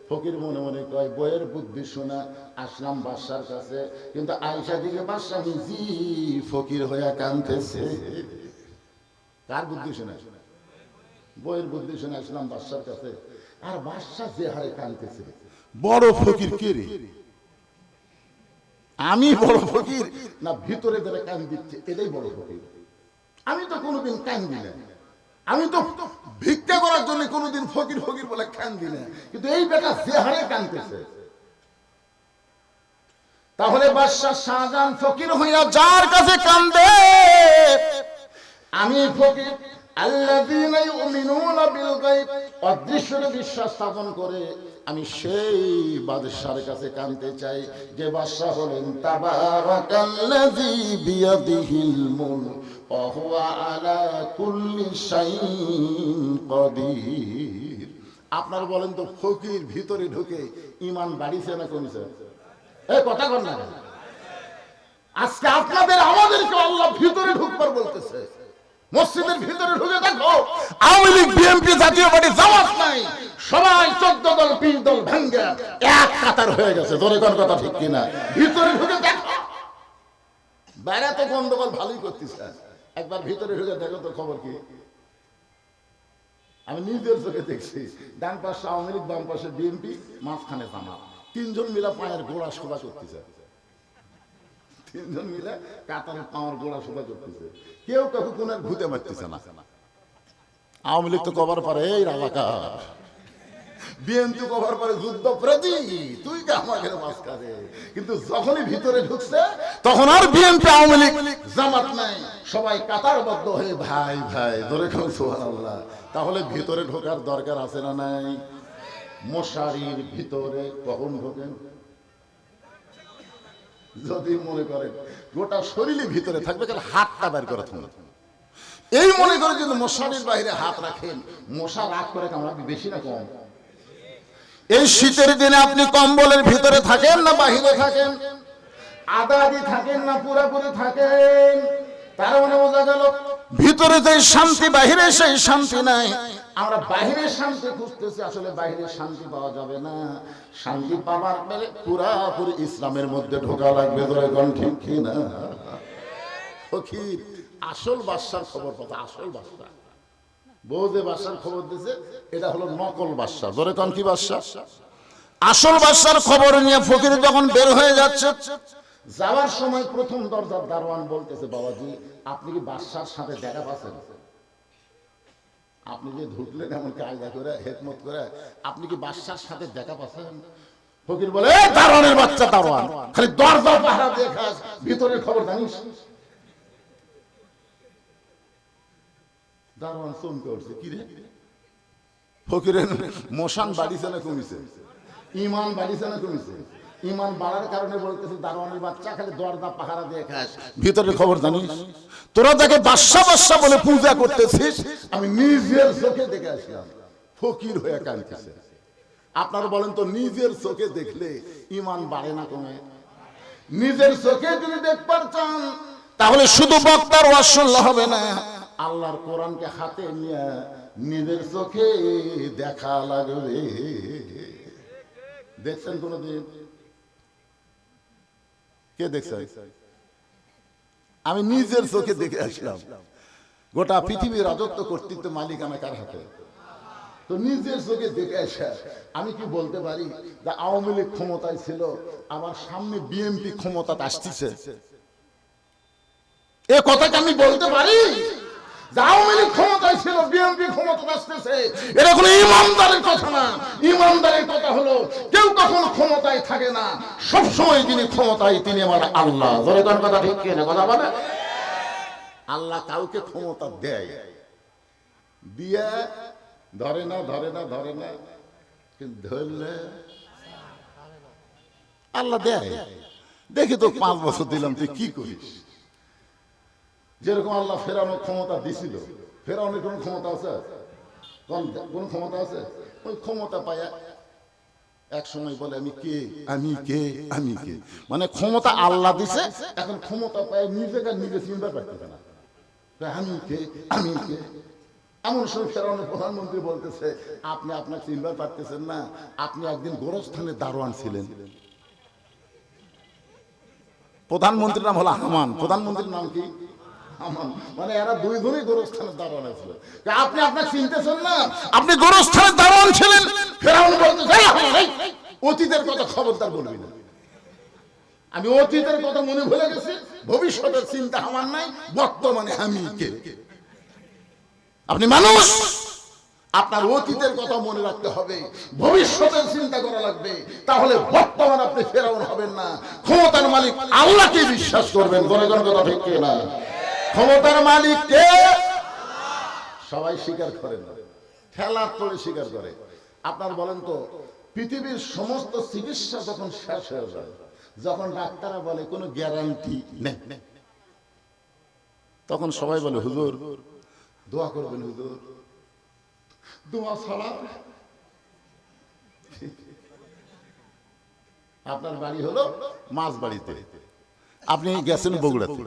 ফকির মনে মনে কয়, বইয়ের বুদ্ধি শোনা আসলাম বাদশার কাছে, কিন্তু আয়সা দিকে বাদশাহ নিজে ফকির হয়ে কাঁদতেছে। কার বুদ্ধি শুনে? বইয়ের বুদ্ধি শুনে আসলাম বাদশার কাছে, আর বাদশাহ যে হারে কাঁদতেছে। বড় ফকির কে রে? আমি বড় ফকির না ভিতরে যারা কান দিচ্ছে এটাই বড় ফকির? আমি তো কোনোদিন কান্দি না, আমি তো ভিক্ষা করার জন্য কোনোদিন ফকির ফকির বলে কান্দি না, কিন্তু এই বেটা যে হারে কাঁদতেছে। তাহলে বাদশাহ শাহজাহান ফকির হইয়া যার কাছে কান্দে, আমি ফকির। আল্লাযীনা ইউমিনুনা বিল গায়ব, অদৃশ্যে বিশ্বাস স্থাপন করে, আমি সেই বাদশার কাছে কাঁদতে চাই যে বাদশা হলেন তাবারাকাল্লাযী বিয়াদিহিল মুলক ওয়া হুয়া আলা কুল্লি শাইইন কাদির। আপনারা বলেন তো, ফকির ভিতরে ঢুকে ঈমান বাড়িছে না কমছে? এই কথা বল না। আজকে আপনাদের আমাদেরকে আল্লাহ ভিতরে ঢুকবার বলতেছে। মসজিদের ভিতরে ঢুকে দেখো, আওয়ামী লীগ, বিএনপি, জাতীয় পার্টি, জামাত নাই, সবাই 14 দল 20 দল ভাঙ্গে এক কাতার হয়ে গেছে। জোরে কোন কথা ঠিক কিনা? ভিতরে ঢুকে দেখো, বাইরে তো গন্ডগোল ভালোই করতেছে, একবার ভিতরে ঢুকে দেখো তো খবর কি। আমি নিজের চোখে দেখছি, ডান পাশে আওয়ামী লীগ, বাম পাশে বিএনপি, মাঝখানে জামাত, তিনজন মিলে পায়ের গোড়া শোভা করতেছে। তিনজন মিলে কাতারের পাওয়ার গোড়া শোভা করতেছে, কেউ কাউকে কোন ঘুতে মারতেছে না। আওয়ামী লীগ তো কবার পারে এই রাজাকার, বিএনপি কভার করে যুদ্ধপ্রতি, তুই কে আমাকে মাঝখানে। কিন্তু যখনই ভিতরে ঢুকছে তখন আর বিএনপি, আওয়ামী লীগ, জামাত নাই, সবাই কাতারবদ্ধ হয়ে ভাই ভাই ধরে কোন সুবহানাল্লাহ। তাহলে ভিতরে ঢোকার দরকার আছে না নাই? মশারির ভিতরে কখন ঢোকেন? যদি মনে করেন গোটা শরীরে ভিতরে থাকবে, তাহলে হাতটা বের করে থাকবে। এই মনে করে যদি মশারির বাইরে হাত রাখেন, মশা রাগ করে কামড়াবে বেশি না কম? এই শীতের দিনে আপনি কম্বলের ভিতরে থাকেন না বাহিরে থাকেন? আধা আধি থাকেন না পুরোপুরি থাকেন? তার মানে বোঝা গেল ভিতরে যে শান্তি, বাহিরে সেই শান্তি নাই। আমরা বাহিরে শান্তি খুঁজতেছি, আসলে বাহিরে শান্তি পাওয়া যাবে না। শান্তি পাওয়ার পেলে পুরাপুরি ইসলামের মধ্যে ঢোকা লাগবে। ধরে কোন ঠিক কি না? ফকির আসল বাদশার খবর কথা, আসল বাদশা বউ যে বাদশার খবর দিছে এটা হলো নকল বাদশা। ধরে কোন কি বাদশা? আসল বাদশার খবর নিয়ে ফকির যখন বের হয়ে যাচ্ছে, যাওয়ার সময় প্রথম দরজার দারোয়ান বলতেছে, বাবাজি আপনি কি বাদশার সাথে দেখা পাচ্ছেন? আপনি যে ঢুকলেন এমন কায়দা করে হেকমত করে, আপনি কি বাদশার সাথে দেখা পাচ্ছেন? ফকির বলে, দারোয়ানের বাচ্চা দারোয়ান, খালি দরজা পাহারা দিয়ে খাস, ভিতরের খবর জানিস? দারোয়ান চমকে উঠছে, কি রে? ফকিরের মশান বাড়িছে না কমিছে? ইমান বাড়িছে না কমিছে? ইমান বাড়ার কারণে বলতেছে, দারোয়ানের বাচ্চা খালি দরজা পাহারা দিয়ে খাস, ভিতরের খবর জানিস? তোরা তাকে বাদশা বাদশা বলে পূজা করতেছিস, আমি নিজের চোখে দেখে আসলাম। ফকির হয়ে কাঁদতেছে। আপনারা বলেন তো, নিজের চোখে দেখলে ইমান বাড়ে না কমে? নিজের চোখে যদি দেখবার চান, তাহলে শুধু বক্তার ওয়াজ শুনলে হবে না, আল্লাহর কোরআনকে হাতে নিয়ে নিজের চোখে দেখা লাগবে। দেখছেন কোনদিন? কে দেখছে? আমি নিজের চোখে দেখে আসলাম। গোটা পৃথিবীর রাজত্ব কর্তৃত্ব মালিকানা কার হাতে? তো নিজের চোখে দেখে আসা আমি কি বলতে পারি যে আওয়ামী লীগ ক্ষমতায় ছিল, আমার সামনে বিএনপি ক্ষমতাতে আসতেছে? এ কথাকে আমি বলতে পারি? আওয়ামী লীগ ক্ষমতায় ছিল, বিএনপি ক্ষমতায় আসতেছে, এটা কোনো ইমানদারের কথা না। ইমানদারের কথা হলো, কেউ কখনো ক্ষমতায় থাকে না, সবসময় যিনি ক্ষমতায় তিনি আমার আল্লাহ। ধরে কোন কথা ঠিক কিনা কথা বলে? আল্লাহ কাউকে ক্ষমতা দেয়, দিয়ে ধরে না, ধরে না, ধরে না, কিন্তু ধরলে আল্লাহ দেয়। দেখি তো 5 বছর দিলাম, তুই কি করিস? যেরকম আল্লাহ ফেরানোর ক্ষমতা দিছিল, ফেরানোর কোন ক্ষমতা আছে? কোন ক্ষমতা আছে? ওই ক্ষমতা পায় এক সময় বলে আমি কে, আমি কে, আমি কে, মানে ক্ষমতা আল্লাহ দিছে, এখন ক্ষমতা পায় নিজেকে নিজে চিন্তা করতে না, আমি কে, আমি কে। এমন সময় ফেরানোর প্রধানমন্ত্রী বলতেছে, আপনি আপনার চিনতে পারতেছেন না, আপনি একদিন গোরস্থানের দারোয়ান ছিলেন। প্রধানমন্ত্রীর নাম হলো হামান। প্রধানমন্ত্রীর নাম কি? হামান। মানে এরা দুইজনই গোরস্থানের দারোয়ান ছিল। আপনি আপনার চিনতেছেন না, আপনি গোরস্থানের দারোয়ান ছিলেন। ফেরাউন বলতেছে, অতীতের কথা খবরদার বলবি না। আমি অতীতের কথা মনে ভুলে গেছি, ভবিষ্যতের চিন্তা আমার নাই, বর্তমানে আমি কে। আপনি মানুষ, আপনার অতীতের কথা মনে রাখতে হবে, ভবিষ্যতের চিন্তা করা লাগবে, তাহলে বর্তমান আপনি ফেরাউন হবেন না। ক্ষমতার মালিক আল্লাহকে বিশ্বাস করবেন। জনগণ কথা ঠিক না? ক্ষমতার মালিক কে? সবাই স্বীকার করে না, ঠেলার তোড়ে স্বীকার করে। আপনার বলেন তো, পৃথিবীর সমস্ত চিকিৎসা যখন শেষ হয়ে যায়, যখন ডাক্তাররা বলে কোনো গ্যারান্টি নেই, তখন সবাই বলে হুজুর দোয়া করবেন, হুজুর দোয়া ছাড়া। আপনার বাড়ি হলো মাছ বাড়িতে, আপনি গেছেন বগুড়াতে,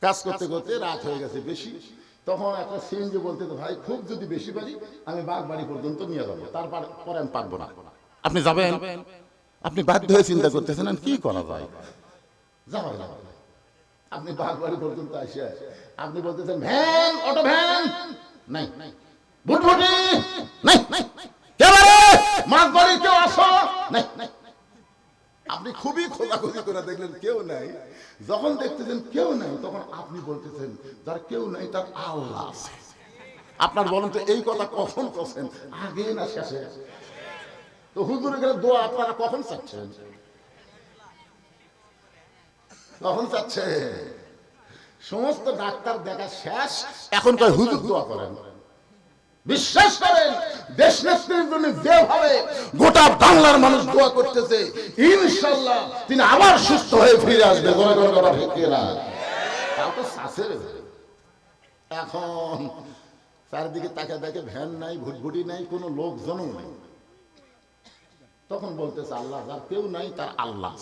কাজ করতে করতে রাত হয়ে গেছে বেশি, তখন একটা সিএনজি বলতে, ভাই খুব যদি বেশি পারি আমি বাগবাড়ি পর্যন্ত নিয়ে যাবো, তারপরে আমি পারবো না। আপনি যাবেন, আপনি বাধ্য হয়ে চিন্তা করতেছেন কি করা যায়, যাওয়া যাবে। আপনি বাগবাড়ি পর্যন্ত আসে আপনি বলতেছেন ভ্যান, অটো ভ্যান নাই, ভুটভুটি নাই, মাছ বাড়ি কেউ আসো নাই। আপনি খুবই খোঁজাখুঁজি করে দেখলেন কেউ নাই। যখন দেখতেছেন কেউ নাই, তখন আপনি বলতেছেন যার কেউ নাই তার আল্লাহ আছে। আপনার বলেন তো এই কথা কখন করছেন, আগে না শেষে? তো হুজুরের কাছে দোয়া আপনারা কখন চাচ্ছেন? কখন চাচ্ছে? সমস্ত ডাক্তার দেখা শেষ, এখন কয় হুজুর দোয়া করেন। বিশ্বাস করেন, দেশ নেত্রীর জন্য যেভাবে গোটা বাংলার মানুষ দোয়া করতেছে ইনশাআল্লাহ তিনি আবার সুস্থ হয়ে ফিরে আসবে। জনগণের কথা ঠিক না? তাও তো শাসের। এখন চারিদিকে তাকে দেখে ভ্যান নাই, ভুটভুটি নাই, কোনো লোকজনও নেই। তখন বলতেছে আল্লাহ যার কেউ নাই তার আল্লাহ।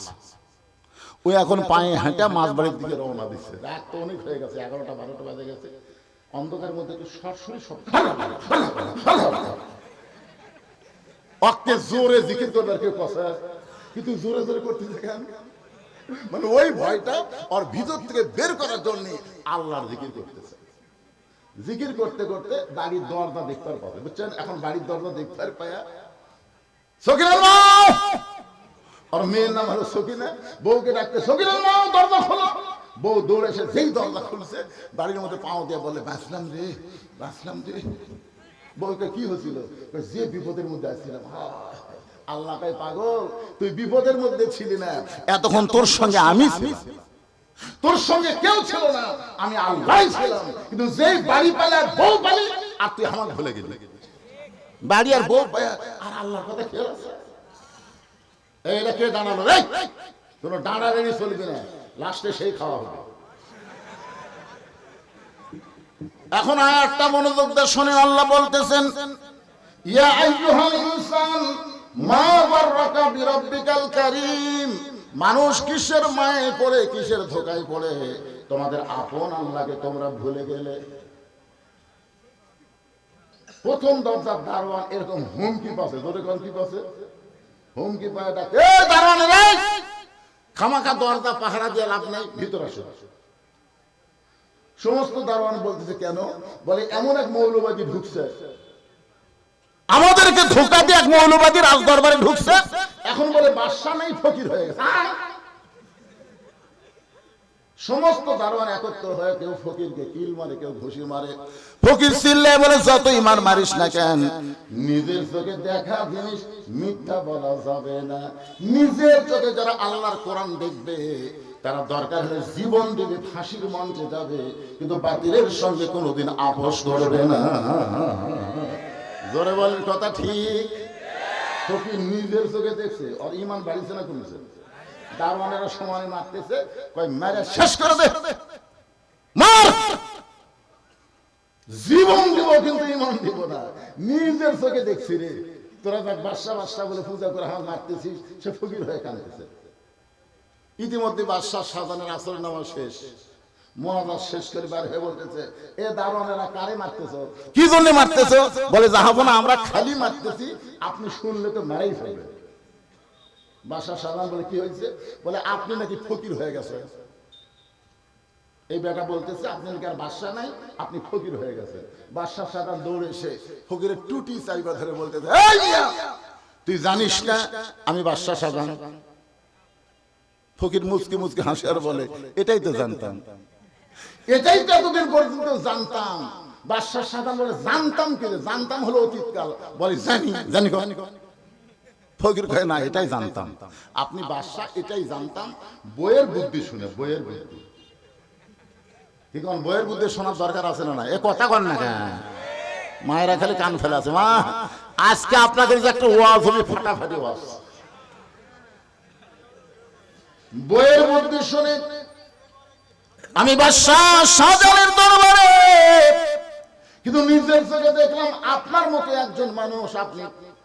ওই এখন পায়ে হাঁটা মাছ বাড়ির দিকে রওনা দিচ্ছে। রাত তো অনেক হয়ে গেছে, 11টা 12টা বাজে গেছে। অন্ধকার মধ্যে একটু সরাসরি শব্দ, অক্তে জোরে জিকির করবে আর কেউ কথা, কিন্তু জোরে জোরে করতে দেখেন মানে ওই ভয়টা ওর ভিতর থেকে বের করার জন্য আল্লাহর জিকির করতেছে। জিকির করতে করতে বাড়ির দরজা দেখতে পাবে, বুঝছেন? এখন বাড়ির দরজা দেখতে পায়া সকিনার মা, আর মেয়ের নাম হলো সকিনা, বউকে ডাকতে সকিনার মা দরজা খোলো। বউ দৌড়ে এসে যেই দরজা খুলছে বাড়ির মধ্যে পাও দিয়ে বলে বাঁচলাম রে, বাঁচলাম রে। বউকে কি হয়েছিল? যে বিপদের মধ্যে আসছিলাম। আল্লাহ কয় পাগল, তুই বিপদের মধ্যে ছিলি না, এতক্ষণ তোর সঙ্গে আমি ছিলাম, তোর সঙ্গে কেউ ছিল না, আমি আল্লাহ ছিলাম। কিন্তু যেই বাড়ি পালে আর বউ পালি আর তুই আমার ভুলে গেলি। বাড়ি আর বউ পায় আর আল্লাহর কথা খেয়াল আছে? এইটা কে দাঁড়ালো রে? কোনো দাঁড়ালেই চলবে না, লাস্টে সেই খাওয়া হবে। এখন আয়াতটা মনোযোগ দিয়ে শুনে আল্লাহ বলতেছেন ইয়া আইয়ুহাল ইনসান মা গাররাকা বিরাব্বিকাল কারীম। মানুষ কিসের মায়ে পড়ে, কিসের ধোকায় পড়ে তোমাদের আপন আল্লাহকে তোমরা ভুলে গেলে। প্রথম দরজার দারোয়ান এরকম হুমকি পাচ্ছে, ধরে কোন কি পাচ্ছে? হুমকি পায় ডাকে, এ দারোয়ান রে, খামাখা দরজা পাহারা দিয়ে লাভ নাই, ভিতর আসো। সমস্ত দারোয়ান বলতেছে কেন? বলে এমন এক মৌলবাদী ঢুকছে, আমাদেরকে ধোকা দিয়ে এক মৌলবাদী রাজ দরবারে ঢুকছে, এখন বলে বাদশা নাই, ফকির হয়ে গেছে। সমস্ত দারোয়ান একত্র হয়ে কেউ ফকিরকে কিল মারে, কেউ ঘুষি মারে। ফকির চিল্লায় বলে যত ইমান মারিস না কেন, নিজের চোখে দেখা জিনিস মিথ্যা বলা যাবে না। নিজের চোখে যারা আল্লাহর কোরআন দেখবে তারা দরকার হলে জীবন দেবে, ফাঁসির মঞ্চে যাবে, কিন্তু বাতিলের সঙ্গে কোনোদিন আপোষ করবে না। জোরে বলেন কথা ঠিক? ফকির নিজের চোখে দেখছে, আর ইমান বাড়িছে না কমেছে? দারোয়ানেরা সমানে মারতেছে, কয় মেরে শেষ করে দে, মার, জীবন দিব কিন্তু ইমান দিব না। নিজের চোখে দেখছি রে, তোরা দেখ বাদশা বাদশা বলে পূজা করে আমার মারতেছিস, সে ফকির হয়ে কাঁদতেছে। ইতিমধ্যে বাদশাহ শাহজাহানের আসরের নামাজ শেষ, মোনাজাত শেষ করে বার হয়ে বলতেছে, এ দারোয়ানেরা কারে মারতেছ? কি জন্য মারতেছ? বলে জাহাপনা আমরা খালি মারতেছি, আপনি শুনলে তো মারাই ফেলবে। বাদশাহ শাহজাহান বলে কি হয়েছে? বলে আপনি নাকি ফকির হয়ে গেছে। এই বেটা বলতেছে আপনি নাকি আর বাদশা নাই, আপনি ফকির হয়ে গেছে। বাদশাহ শাহজাহান দৌড়ে এসে ফকিরের টুটি চাইবা ধরে বলতেছে, তুই জানিস না আমি বাদশাহ শাহজাহান? ফকির মুচকি মুচকি হাসে আর বলে এটাই তো জানতাম, এটাই তো এতদিন পর্যন্ত জানতাম। বাদশাহ শাহজাহান বলে জানতাম কি? জানতাম হলো অতীতকাল। বলে জানি জানি। ফকির কয় না এটাই জানতাম। আপনি বাদশা, এটাই জানতাম। বইয়ের বুদ্ধি শুনে, বইয়ের বুদ্ধি কি কোন বইয়ের বুদ্ধি শোনার দরকার আছে না? এ কথা কন না কেন? মায়েরা খালি কান ফেলে আছে। মা আজকে আপনাদের যে একটা ওয়াজ হবে, ফাটাফাটি ওয়াজ। বইয়ের বুদ্ধি শুনে আমি বাদশাহ শাহজাহানের দরবারে, কিন্তু নিজের চোখে দেখলাম আপনার মতো একজন মানুষ,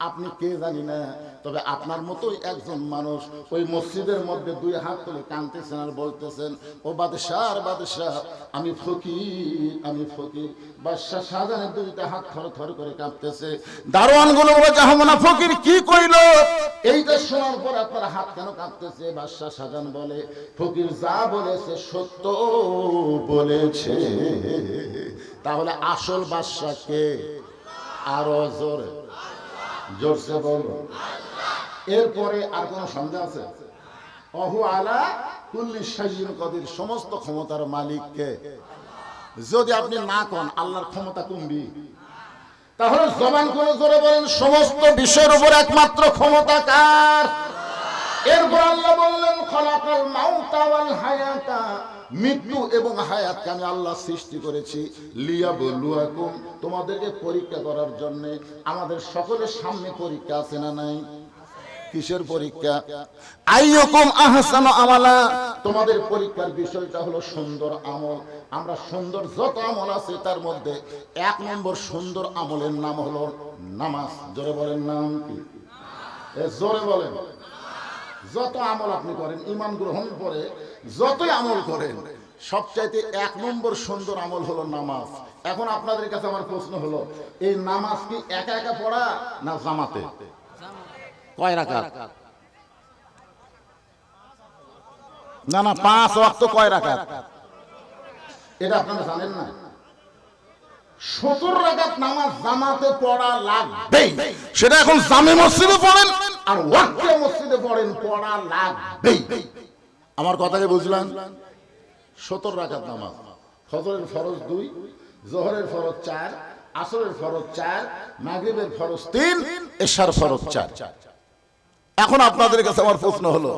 আপনি কে জানি না, তবে আপনার মতোই একজন মানুষ ওই মসজিদের মধ্যে দুই হাত তুলে কাঁদতেছেন আর বলতেছেন, ও বাদশাহ বাদশাহ আমি ফকির, আমি ফকির। বাদশাহ শাহজাহানের দুইটা হাত থর থর করে কাঁপতেছে। দারোয়ান গুলো বলে জাহামনা ফকির কি কইল? এইটা শোনার পর আপনার হাত কেন কাঁপতেছে? বাদশাহ শাহজাহান বলে ফকির যা বলেছে সত্য বলেছে। তাহলে আসল বাদশা কে? আরো জোরে জোরসে বলো। এরপরে আর কোন সন্দেহ আছে? অহু আলা কুল্লি শাইইন কদির, সমস্ত ক্ষমতার মালিক কে? যদি আপনি না কোন আল্লাহর ক্ষমতা কমবি, তাহলে জবান করে জোরে বলেন সমস্ত বিষয়ের উপর একমাত্র ক্ষমতা কার? এরপর আল্লাহ বললেন খলাকাল মাউতা ওয়াল হায়াতা, মৃত্যু এবং হায়াতকে আমি আল্লাহ সৃষ্টি করেছি লিয়াবলুয়াকুম, তোমাদেরকে পরীক্ষা করার জন্য। আমাদের সকলের সামনে পরীক্ষা আছে না নাই? কিসের পরীক্ষা? আইয়ুকুম আহসানু আমালা, তোমাদের পরীক্ষার বিষয়টা হলো সুন্দর আমল। আমরা সুন্দর যত আমল আছে তার মধ্যে 1 নম্বর সুন্দর আমলের নাম হলো নামাজ। জোরে বলেন, নাম কি? জোরে বলেন। যত আমল আপনি করেন, ঈমান গ্রহণ করে যতই আমল করেন, সবচাইতে 1 নম্বর সুন্দর আমল হলো নামাজ। এখন আপনাদের কাছে আমার প্রশ্ন হলো, এই নামাজ কি একা একা পড়া না জামাতে? কয় রাকাত? না না, 5 ওয়াক্ত কয় রাকাত? এটা আপনারা জানেন না? 70 রাকাত নামাজ জামাতে পড়া লাগবে। সেটা এখন জামে মসজিদে পড়েন আর ওয়াক্তে মসজিদে পড়েন, পড়া লাগবে। আমার কথাকে বুঝলেন? 70 রাকাত নামাজ, ফজরের ফরজ 2, যোহরের ফরজ 4, আসরের ফরজ 4, মাগরিবের ফরজ 3, এশার ফরজ 4। এখন আপনাদের কাছে আমার প্রশ্ন হলো,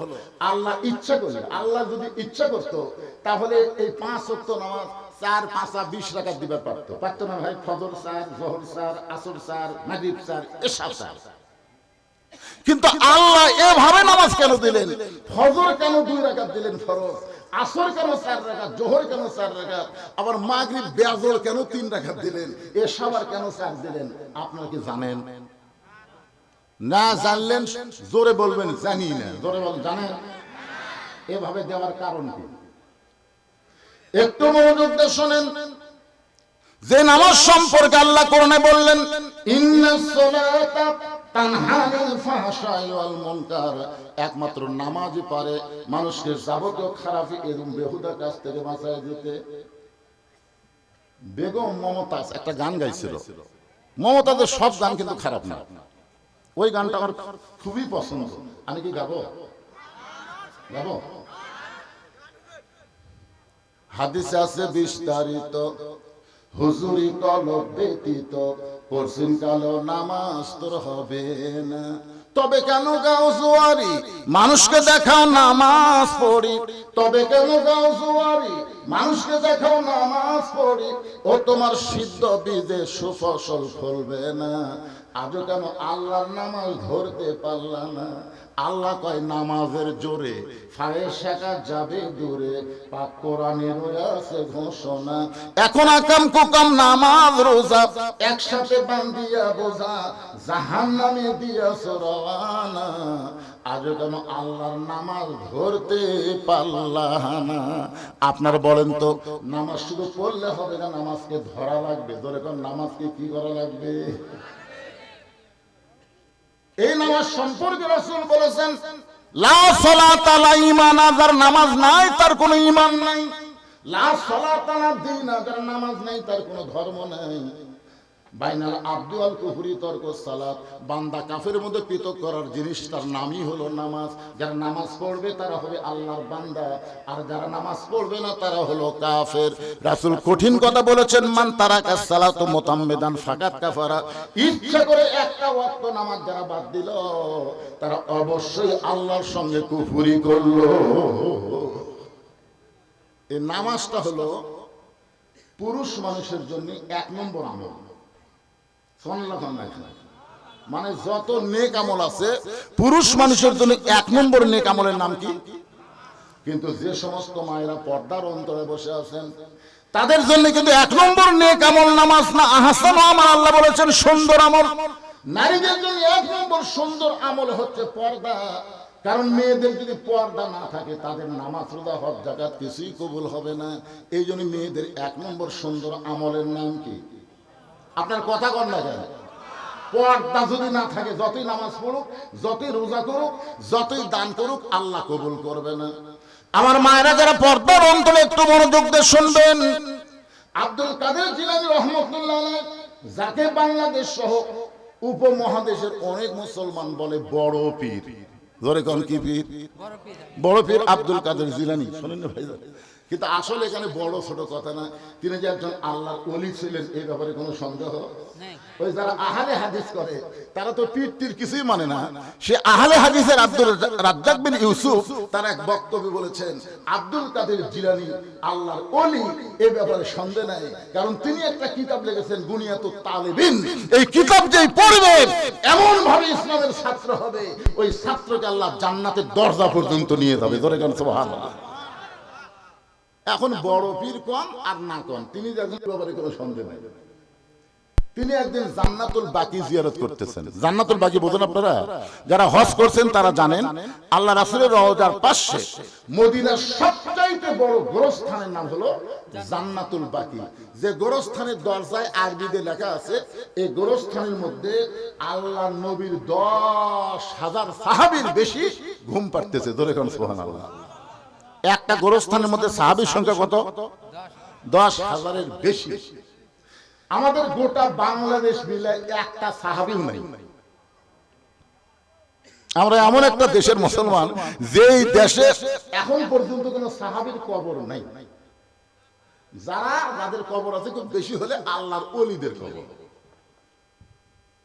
আল্লাহ ইচ্ছা করলে, আল্লাহ যদি ইচ্ছা করতো তাহলে এই 5 ওয়াক্ত নামাজ 4 5 20 রাকাত দিতে পারতো, পারতো না ভাই? ফজর 4, যোহর 4, আসর 4, মাগরিব 4, এশা 4। কিন্তু আল্লাহ এভাবে নামাজ কেন দিলেন? ফজর কেন 2 রাকাত দিলেন ফরজ, আসর কেন 4 রাকাত, জোহর কেন 4 রাকাত, আবার মাগরিব বেজর কেন 3 রাকাত দিলেন, এশা কেন 4 দিলেন? আপনারা কি জানেন? না জানলেন জোরে বলবেন জানি না। জোরে বলেন, জানেন? এভাবে দেওয়ার কারণ কি? একটু মনোযোগ দিয়ে শুনেন। যে নামাজ সম্পর্কে আল্লাহ কোরআনে বললেন, ইন্নাস সালাতা তানহা আনিল ফাহশাই ওয়াল মুনকার, একমাত্র নামাজই পারে মানুষকে যাবতীয় খারাপ এবং বেহুদা কাজ থেকে বাঁচায় দিতে। বেগম মমতাজ একটা গান গাইছিল। মমতাজের সব গান কিন্তু খারাপ না, ওই গানটা আমার খুবই পছন্দ। আমি কি গাবো? গাবো? হাদিসে আছে বিস্তারিত, হুজুরি কলব ব্যতীত পরশিন কালো নামাজ তোর হবে না। তবে কেন গাও জোয়ারি, মানুষকে দেখাও নামাজ পড়ি। তবে কেন গাও জোয়ারি, মানুষকে দেখাও নামাজ পড়ি। ও তোমার সিদ্ধ বীজে সুফসল ফলবে না। আজও কেন আল্লাহর নামাজ ধরতে পারলা না? আল্লাহ কয় নামাজের জোরে ফায়েশা যাবে দূরে, পাক কোরআনে রয়েছে ঘোষণা। এখন আকাম কুকাম নামাজ রোজা একসাথে বান্ধিয়া বোঝা, জাহান্নামে দিয়াছ রওয়ানা। আজও কেন আল্লাহর নামাজ ধরতে পারলা না? আপনার বলেন তো, নামাজ শুধু পড়লে হবে না, নামাজকে ধরা লাগবে। ধরে কোন নামাজকে কি করা লাগবে? এই নামাজ সম্পর্কে রাসূল বলেছেন, লা সালাতা লা ঈমান, যার নামাজ নাই তার কোনো ঈমান নাই। লা সালাতা লা দীন, যার নামাজ নাই তার কোনো ধর্ম নাই। বাইনাল আব্দু আল কুফরি তরকু সালাত, বান্দা কাফের মধ্যে পৃথক করার জিনিস তার নামই হলো নামাজ। যারা নামাজ পড়বে তারা হবে আল্লাহর বান্দা, আর যারা নামাজ পড়বে না তারা হলো কাফের। রাসূল কঠিন কথা বলেছেন, মান তারাকা সালাতু মুতাম্মিদান ফাকাত কাফারা। ইচ্ছা করে একটা ওয়াক্ত নামাজ যারা বাদ দিল তারা অবশ্যই আল্লাহর সঙ্গে কুফরি করলো। এই নামাজটা হলো পুরুষ মানুষের জন্য 1 নম্বর আমল। মানে যত নেক আমল আছে পুরুষ মানুষের জন্য 1 নম্বর নেক আমলের নাম কি? কিন্তু যে সমস্ত মায়েরা পর্দার অন্তরে বসে আছেন তাদের জন্য কিন্তু 1 নম্বর নেক আমল নামাজ না, আহসান আমল। আল্লাহ বলেছেন সুন্দর আমল। নারীদের জন্য 1 নম্বর সুন্দর আমল হচ্ছে পর্দা। কারণ মেয়েদের যদি পর্দা না থাকে তাদের নামাজ রোজা হজ যাকাত কিছুই কবুল হবে না। এই জন্য মেয়েদের 1 নম্বর সুন্দর আমলের নাম কি? আপনার কথা কর না কেন? পর্দা যদি না থাকে যতই নামাজ পড়ুক, যতই রোজা করুক, যতই দান করুক, আল্লাহ কবুল করবে না। আমার মায়েরা যারা পর্দার অন্তরে একটু মনোযোগ দিয়ে শুনবেন, আব্দুল কাদের জিলানী রহমাতুল্লাহ আলাইহি, যাকে বাংলাদেশ সহ উপমহাদেশের অনেক মুসলমান বলে বড় পীর। ধরে কোন কি পীর? বড় পীর আব্দুল কাদের জিলানী। শুনেন না ভাই? কিন্তু আসলে এখানে বড় ছোট কথা না, তিনি যে একজন আল্লাহর ওলি ছিলেন এই ব্যাপারে কোনো সন্দেহ নেই। ওই যারা আহলে হাদিস করে তারা তো পীর কিছুই মানে না। সে আহলে হাদিসের আব্দুল রাজ্জাক বিন ইউসুফ তার এক বক্তব্যে বলেছেন আব্দুল কাদের জিলানী আল্লাহর ওলি, এই ব্যাপারে সন্দেহ নাই। কারণ তিনি একটা কিতাব লিখেছেন বুনিয়াতুত তালিবিন, এই কিতাব যেই পড়বে এমন ভাবে ইসলামের ছাত্র হবে, ওই ছাত্রকে আল্লাহ জান্নাতের দরজা পর্যন্ত নিয়ে যাবে। ধরে গান সুবহানাল্লাহ। এখন বড় পীর কোন আর না কোন, তিনি একজন ব্যাপারে কোনো সন্দেহ নাই। তিনি একদিন জান্নাতুল বাকি জিয়ারত করতেছেন। জান্নাতুল বাকি বোঝেন আপনারা? যারা হজ করছেন তারা জানেন আল্লাহ রাসূলের রওজার পাশে মদিনার সবচাইতে বড় গোরস্থানের নাম হলো জান্নাতুল বাকি। যে গোরস্থানের দরজায় আরবিতে লেখা আছে, এই গোরস্থানের মধ্যে আল্লাহর নবীর 10,000 সাহাবীর বেশি ঘুম পাড়তেছে। ধরে কোন সুবহানাল্লাহ। একটা গোরস্থানের মধ্যে সাহাবীর সংখ্যা কত? 10,000-এর বেশি। আমাদের গোটা বাংলাদেশ মিলে একটা সাহাবীও নাই। আমরা এমন একটা দেশের মুসলমান যেই দেশে এখন পর্যন্ত কোনো সাহাবীর কবর নাই। যাদের কবর আছে খুব বেশি হলে আল্লাহর ওলিদের কবর,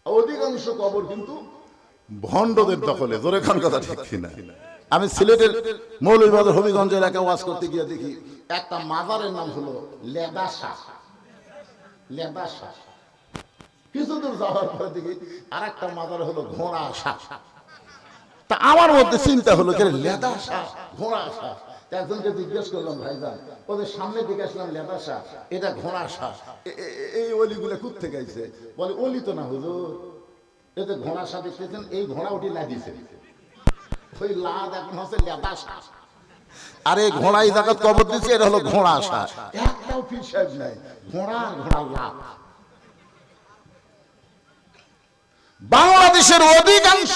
অধিকাংশ কবর কিন্তু ভণ্ডদের দখলে। জোরে খান কথা ঠিক কিনা? আমি সিলেটের মৌলভীবাজার হবিগঞ্জ এলাকায় ওয়াজ করতে গিয়ে দেখি একটা মাজারের নাম হলো লেদা শাহ। লেদা শাহ। কিছু দূর যাওয়ার পরে দেখি আর একটা মাজার হলো ঘোড়া শাহ। তা আমার মধ্যে চিন্তা হলো যে লেদা শাহ, ঘোড়া শাহ। একজনকে জিজ্ঞেস করলাম, ভাইজান ওদের সামনে দিকে আসলাম লেদা শাহ, এটা ঘোড়া শাহ, এই অলিগুলো কোত্থেকে আইছে? বলে অলি তো না হুজুর, এতে ঘোড়া শাহ দেখতেছেন, এই ঘোড়া ওটি লাগিয়েছে, ওই লাদ এখন হচ্ছে লেদা শাহ। আরে ঘোড়া এই জায়গা কবর দিচ্ছে, এটা হলো ঘোড়া শাহ। একটাও পীর সাহেব নাই, ঘোড়া লাভ। বাংলাদেশের অধিকাংশ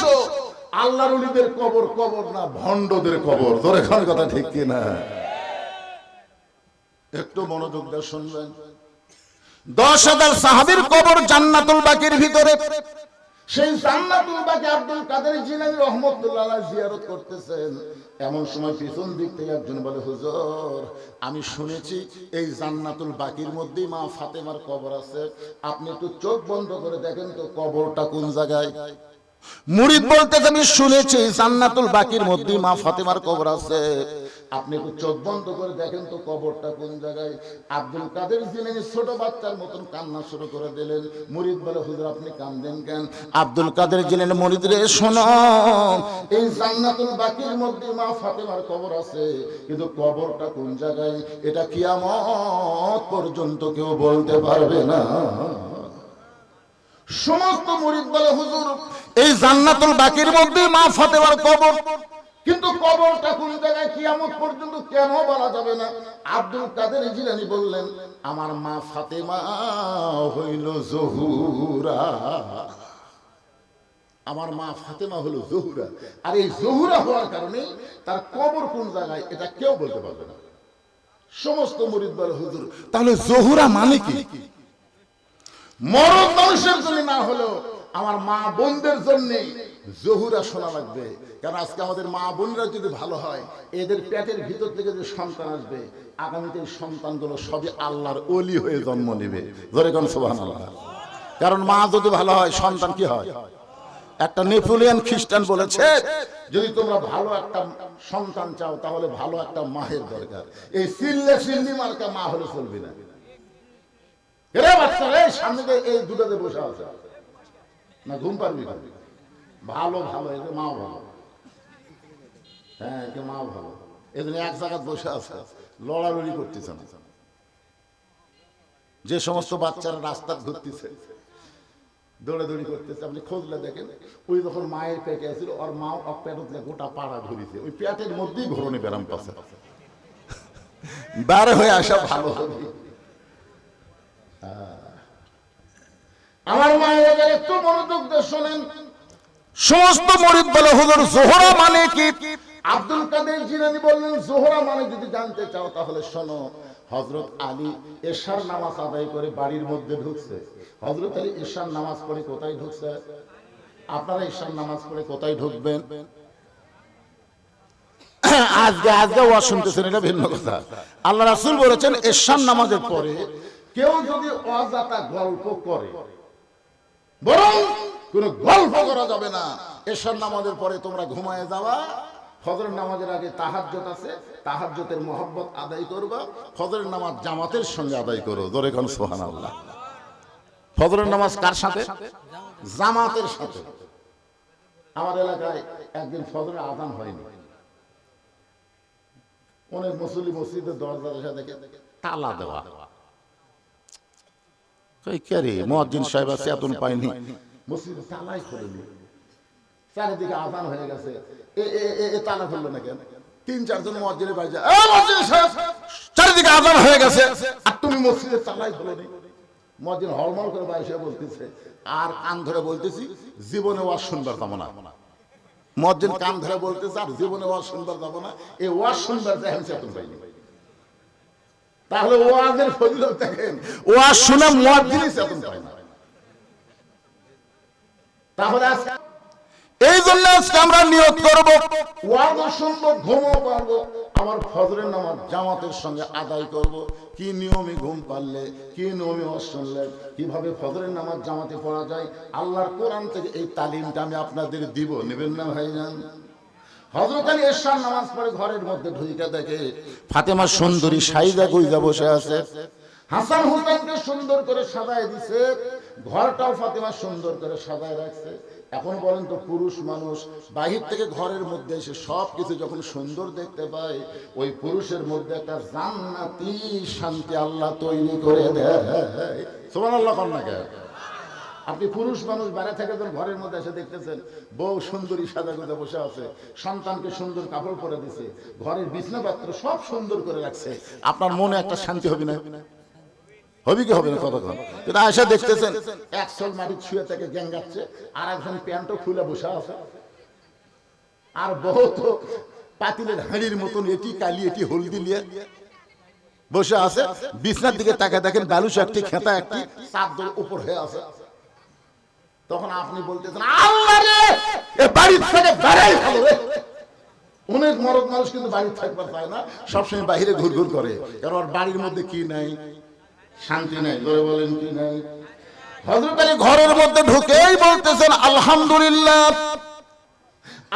আল্লাহর ওলিদের কবর কবর না, ভণ্ডদের কবর। ধরে খান কথা ঠিক কিনা? একটু মনোযোগ দিয়ে শুনবেন। 10,000 সাহাবীর কবর জান্নাতুল বাকির ভিতরে। সেই জান্নাতুল বাকি আব্দুল কাদের জিলানী রাহমাতুল্লাহ আলাইহি জিয়ারত করতেছেন। এমন সময় পিছন দিক থেকে একজন বলে, হুজুর আমি শুনেছি এই জান্নাতুল বাকির মধ্যেই মা ফাতেমার কবর আছে, আপনি একটু চোখ বন্ধ করে দেখেন তো কবরটা কোন জায়গায়। মুরিদ বলতেছে, আমি শুনেছি জান্নাতুল বাকির মধ্যেই মা ফাতেমার কবর আছে, আপনি একটু চোখ বন্ধ করে দেখেন তো কবরটা কোন জায়গায়। আব্দুল কাদের জিলানী ছোট বাচ্চার মতন কান্না শুরু করে দিলেন। মুরিদ বলে, হুজুর আপনি কাঁদেন কেন? আব্দুল কাদের জিলানী মুরিদ রে শোনো, এই জান্নাতুল বাকির মধ্যে মা ফাতেমার কবর আছে, কিন্তু কবরটা কোন জায়গায় এটা কিয়ামত পর্যন্ত কেউ বলতে পারবে না। সমস্ত মুরিদ বলে, হুজুর এই জান্নাতুল বাকির মধ্যে মা ফাতেমার কবর, কিন্তু কবরটা কোন জায়গায় কিয়ামত পর্যন্ত কেন বলা যাবে না? আব্দুল কাদের জিলানী বললেন, আমার মা ফাতেমা হইল জহুরা, আমার মা ফাতেমা হলো জহুরা। আর এই জহুরা হওয়ার কারণে তার কবর কোন জায়গায় এটা কেউ বলতে পারবে না। সমস্ত মুরিদ বলে, হুজুর তাহলে জহুরা মানে কি? মরদ মানুষের জন্য না হলেও আমার মা বোনদের জন্য জহুরা শোনা লাগবে। কারণ আজকে আমাদের মা বোনরা যদি ভালো হয়, এদের পেটের ভিতর থেকে যে সন্তান আসবে, আগামীতে সন্তানগুলো সবই আল্লাহর ওলি হয়ে জন্ম নেবে। ধরে কোন সুবহানাল্লাহ। কারণ মা যদি ভালো হয়, সন্তান কি হয়? একটা নেপোলিয়ান খ্রিস্টান বলেছে, যদি তোমরা ভালো একটা সন্তান চাও তাহলে ভালো একটা মায়ের দরকার। এই চিল্লে চিল্লি মার্কা মা হলে চলবে না। এরে বাচ্চারা সামনে এই দুটাতে বসে আছে না, ঘুম পারবি ভালো ভালো, এদের মাও ভালো। হ্যাঁ, একে মাও ভালো, এদের এক জায়গায় বসে আছে, লড়ালড়ি করতেছে না। যে সমস্ত বাচ্চারা রাস্তা ঘুরতেছে, দৌড়াদৌড়ি করতেছে, আপনি খোঁজলে দেখেন, ওই যখন মায়ের পেটে আছিল, ওর মা ওর পেটে গোটা পাড়া ঘুরিছে, ওই পেটের মধ্যেই ঘুরনে বেরাম পাচ্ছে। বারে হয়ে আসা ভালো হবে। আমার মায়ের একটু মনোযোগ দিয়ে শোনেন। সমস্ত মুরিদ বলে, হুজুর জোহরা মানে কি? আব্দুল কাদের জিলানী বললেন, জোহরা মানে যদি জানতে চাও তাহলে শোনো, হযরত আলী এশার নামাজ আদায় করে বাড়ির মধ্যে ঢুকছে। হযরত আলী এশার নামাজ পড়ে কোথায় ঢুকছে? আপনারা এশার নামাজ পড়ে কোথায় ঢুকবেন? আজকে ওয়াজ শুনতেছেন, এটা ভিন্ন কথা। আল্লাহ রাসূল বলেছেন, এশার নামাজের পরে কেউ যদি অযথা গল্প করে, বরং কোনো গল্প করা যাবে না। এশার নামাজের পরে তোমরা ঘুমায় যাওয়া, ফজরের নামাজের আগে তাহাজ্জুদ আছে, তাহাজ্জুদের মহব্বত আদায় করবা, ফজরের নামাজ জামাতের সঙ্গে আদায় করো। জোরে কোন সুবহানাল্লাহ। ফজরের নামাজ কার সাথে? জামাতের সাথে। আমার এলাকায় একদিন ফজরের আযান হয়নি, অনেক মুসল্লি মসজিদের দরজার সাথে তালা দেওয়া। কে রে মুয়াজ্জিন সাহেব আছে, এতন পাইনি, মসজিদে তালাই খোলেনি, চারিদিকে আযান হয়ে গেছে, এ তালা খুললো না কেন? ৩-৪ জন মুয়াজ্জিনের বাড়ি যায়, মুয়াজ্জিন সাহেব চারিদিকে আযান হয়ে গেছে আর তুমি মসজিদে তালাই খোলনি। মুয়াজ্জিন হলমল করে বাইরে এসে বলতেছে, আর কান ধরে বলতেছি জীবনে ওয়াজ শুনবার যাবো না। মুয়াজ্জিন কান ধরে বলতেছে আর জীবনে ওয়াজ শুনবার যাবো না, এই ওয়াজ শুনবার যায় আমি চেতন পাইনি। তাহলে ওয়াজের ফজিলত দেখেন, ওয়াজ শুনে মুয়াজ্জিনই চেতন পায় না। তাহলে এই জন্য আজকে আমরা নিয়ত করব, ওয়াজ শুনবো, ঘুমও পারবো, আমার ফজরের নামাজ জামাতের সঙ্গে আদায় করব। কি নিয়মে ঘুম পারলে, কি নিয়মে ওয়াজ শুনলে, কিভাবে ফজরের নামাজ জামাতে পড়া যায়, আল্লাহর কোরআন থেকে এই তালিমটা আমি আপনাদের দিব। নেবেন না ভাইজান? হযরত আলী এশার নামাজ পড়ে ঘরের মধ্যে ঢুইকা দেখে ফাতেমা সুন্দরী সাইদা গুইজা বসে আছে, হাসান হুসাইনকে সুন্দর করে সাজায় দিছে, ঘরটাও ফাতেমা সুন্দর করে সাজায় রাখছে। এখন বলেন তো, পুরুষ মানুষ বাহির থেকে ঘরের মধ্যে এসে সবকিছু যখন সুন্দর দেখতে পায়, ওই পুরুষের মধ্যে একটা জান্নাতি শান্তি আল্লাহ তৈরি করে দেয়। সুবহানাল্লাহ কন না কেন? আপনি পুরুষ মানুষ বাইরে থেকে যখন ঘরের মধ্যে এসে দেখতেছেন বউ সুন্দরী সাজা গুজা বসে আছে, সন্তানকে সুন্দর কাপড় পরে দিছে, ঘরের বিছনাপত্র সব সুন্দর করে রাখছে, আপনার মনে একটা শান্তি হবে না? হবে কি হবে না? কতক্ষণ কিন্তু এসে দেখতেছেন একশোল মাটি ছুঁয়ে থেকে গ্যাঙ্গাচ্ছে, আর একজন প্যান্টও খুলে বসে আছে, আর বউ তো পাতিলের হাঁড়ির মতন এটি কালি এটি হলদি নিয়ে বসে আছে, বিছনার দিকে তাকে দেখেন বালুস একটি খেতা একটি চাদর উপর হয়ে আছে। তখন আপনি বলতেছেন, আল্লাহ রে, এ বাড়ি থেকে বেরাই ভালো রে। অনেক মরদ মানুষ কিন্তু বাড়িতে থাকবার চায় না, সবসময় বাইরে ঘুরঘুর করে, কারণ ওর বাড়ির মধ্যে কি নাই? শান্তি নাই। ধরে বলেন কি নাই? হযরত আলী ঘরের মধ্যে ঢুকেই বলতেছেন আলহামদুলিল্লাহ,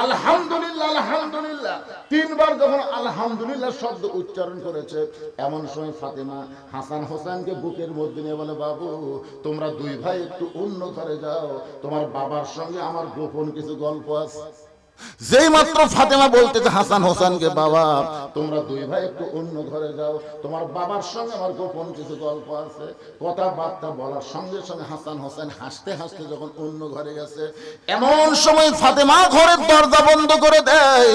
আলহামদুলিল্লাহ, আলহামদুলিল্লাহ। 3 বার যখন আলহামদুলিল্লাহ শব্দ উচ্চারণ করেছে, এমন সময় ফাতেমা হাসান হোসেনকে বুকের মধ্যে নিয়ে বলে, বাবু তোমরা 2 ভাই একটু অন্য ঘরে যাও, তোমার বাবার সঙ্গে আমার গোপন কিছু গল্প আছে। যেই মাত্র ফাতেমা বলতেছে হাসান হোসেনকে, বাবা তোমরা 2 ভাই একটু অন্য ঘরে যাও, তোমার বাবার সঙ্গে আমার গোপন কিছু গল্প আছে, কথাবার্তা বলার সঙ্গে সঙ্গে হাসান হোসেন হাসতে হাসতে যখন অন্য ঘরে গেছে, এমন সময় ফাতেমা ঘরের দরজা বন্ধ করে দেয়।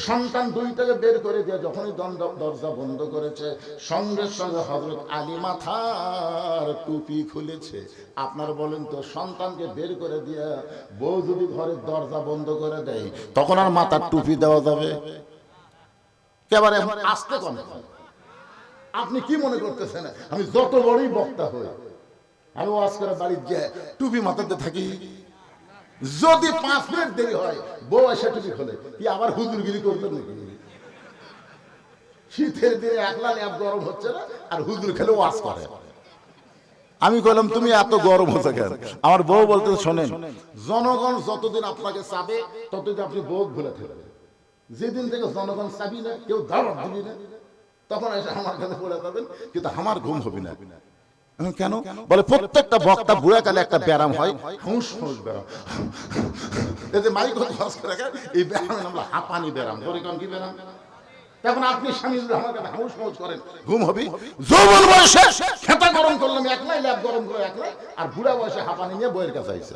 সন্তান 2টাকে বের করে দিয়ে যখনই দরজা বন্ধ করেছে, সঙ্গে সঙ্গে হযরত আলী মাথার টুপি খুলেছে। আপনার বলেন তো, সন্তানকে বের করে দিয়ে বউ যদি ঘরের দরজা বন্ধ করে দেয়, তখন আর মাথার টুপি দেওয়া যাবে? একেবারে আস্তে কম। আপনি কি মনে করতেছেন আমি যত বড়ই বক্তা হই, আমি ওয়াজ করে বাড়ির যে টুপি মাথাতে থাকি, যদি 5 মিনিট দেরি হয় বউ এসে টুপি খোলে, কি আবার হুজুরগিরি করবেন নাকি? শীতের দিনে একলা ল্যাব গরম হচ্ছে না, আর হুজুর খেলে ওয়াজ করে। আমি কইলাম তুমি এত গরম হচ্ছে কেন? আমার বউ বলতে, শোনেন, জনগণ যতদিন আপনাকে চাবে ততদিন আপনি বউ ভুলে থাকবেন। যেদিন থেকে জনগণ চাবি না, কেউ দাওয়াত দিবি না, তখন এসে আমার কাছে পড়ে যাবেন, কিন্তু আমার ঘুম হবে না। কেন? বলে প্রত্যেকটা বক্তা বুড়াকালে একটা ব্যারাম হয়, হুঁশ হুঁশ ব্যারাম, এই যে মাইক ওয়াজ করে এই ব্যারামের নাম হাঁপানি ব্যারাম। পরিকন কি ব্যারাম? তখন আপনি স্বামী আমার কাছে হাউস মাউস করেন, ঘুম হবে? যৌবন বয়সে খেতা গরম করলাম একলাই, ল্যাব গরম করে একলাই, আর বুড়া বয়সে হাঁপানি নিয়ে বইয়ের কাছে আইছে।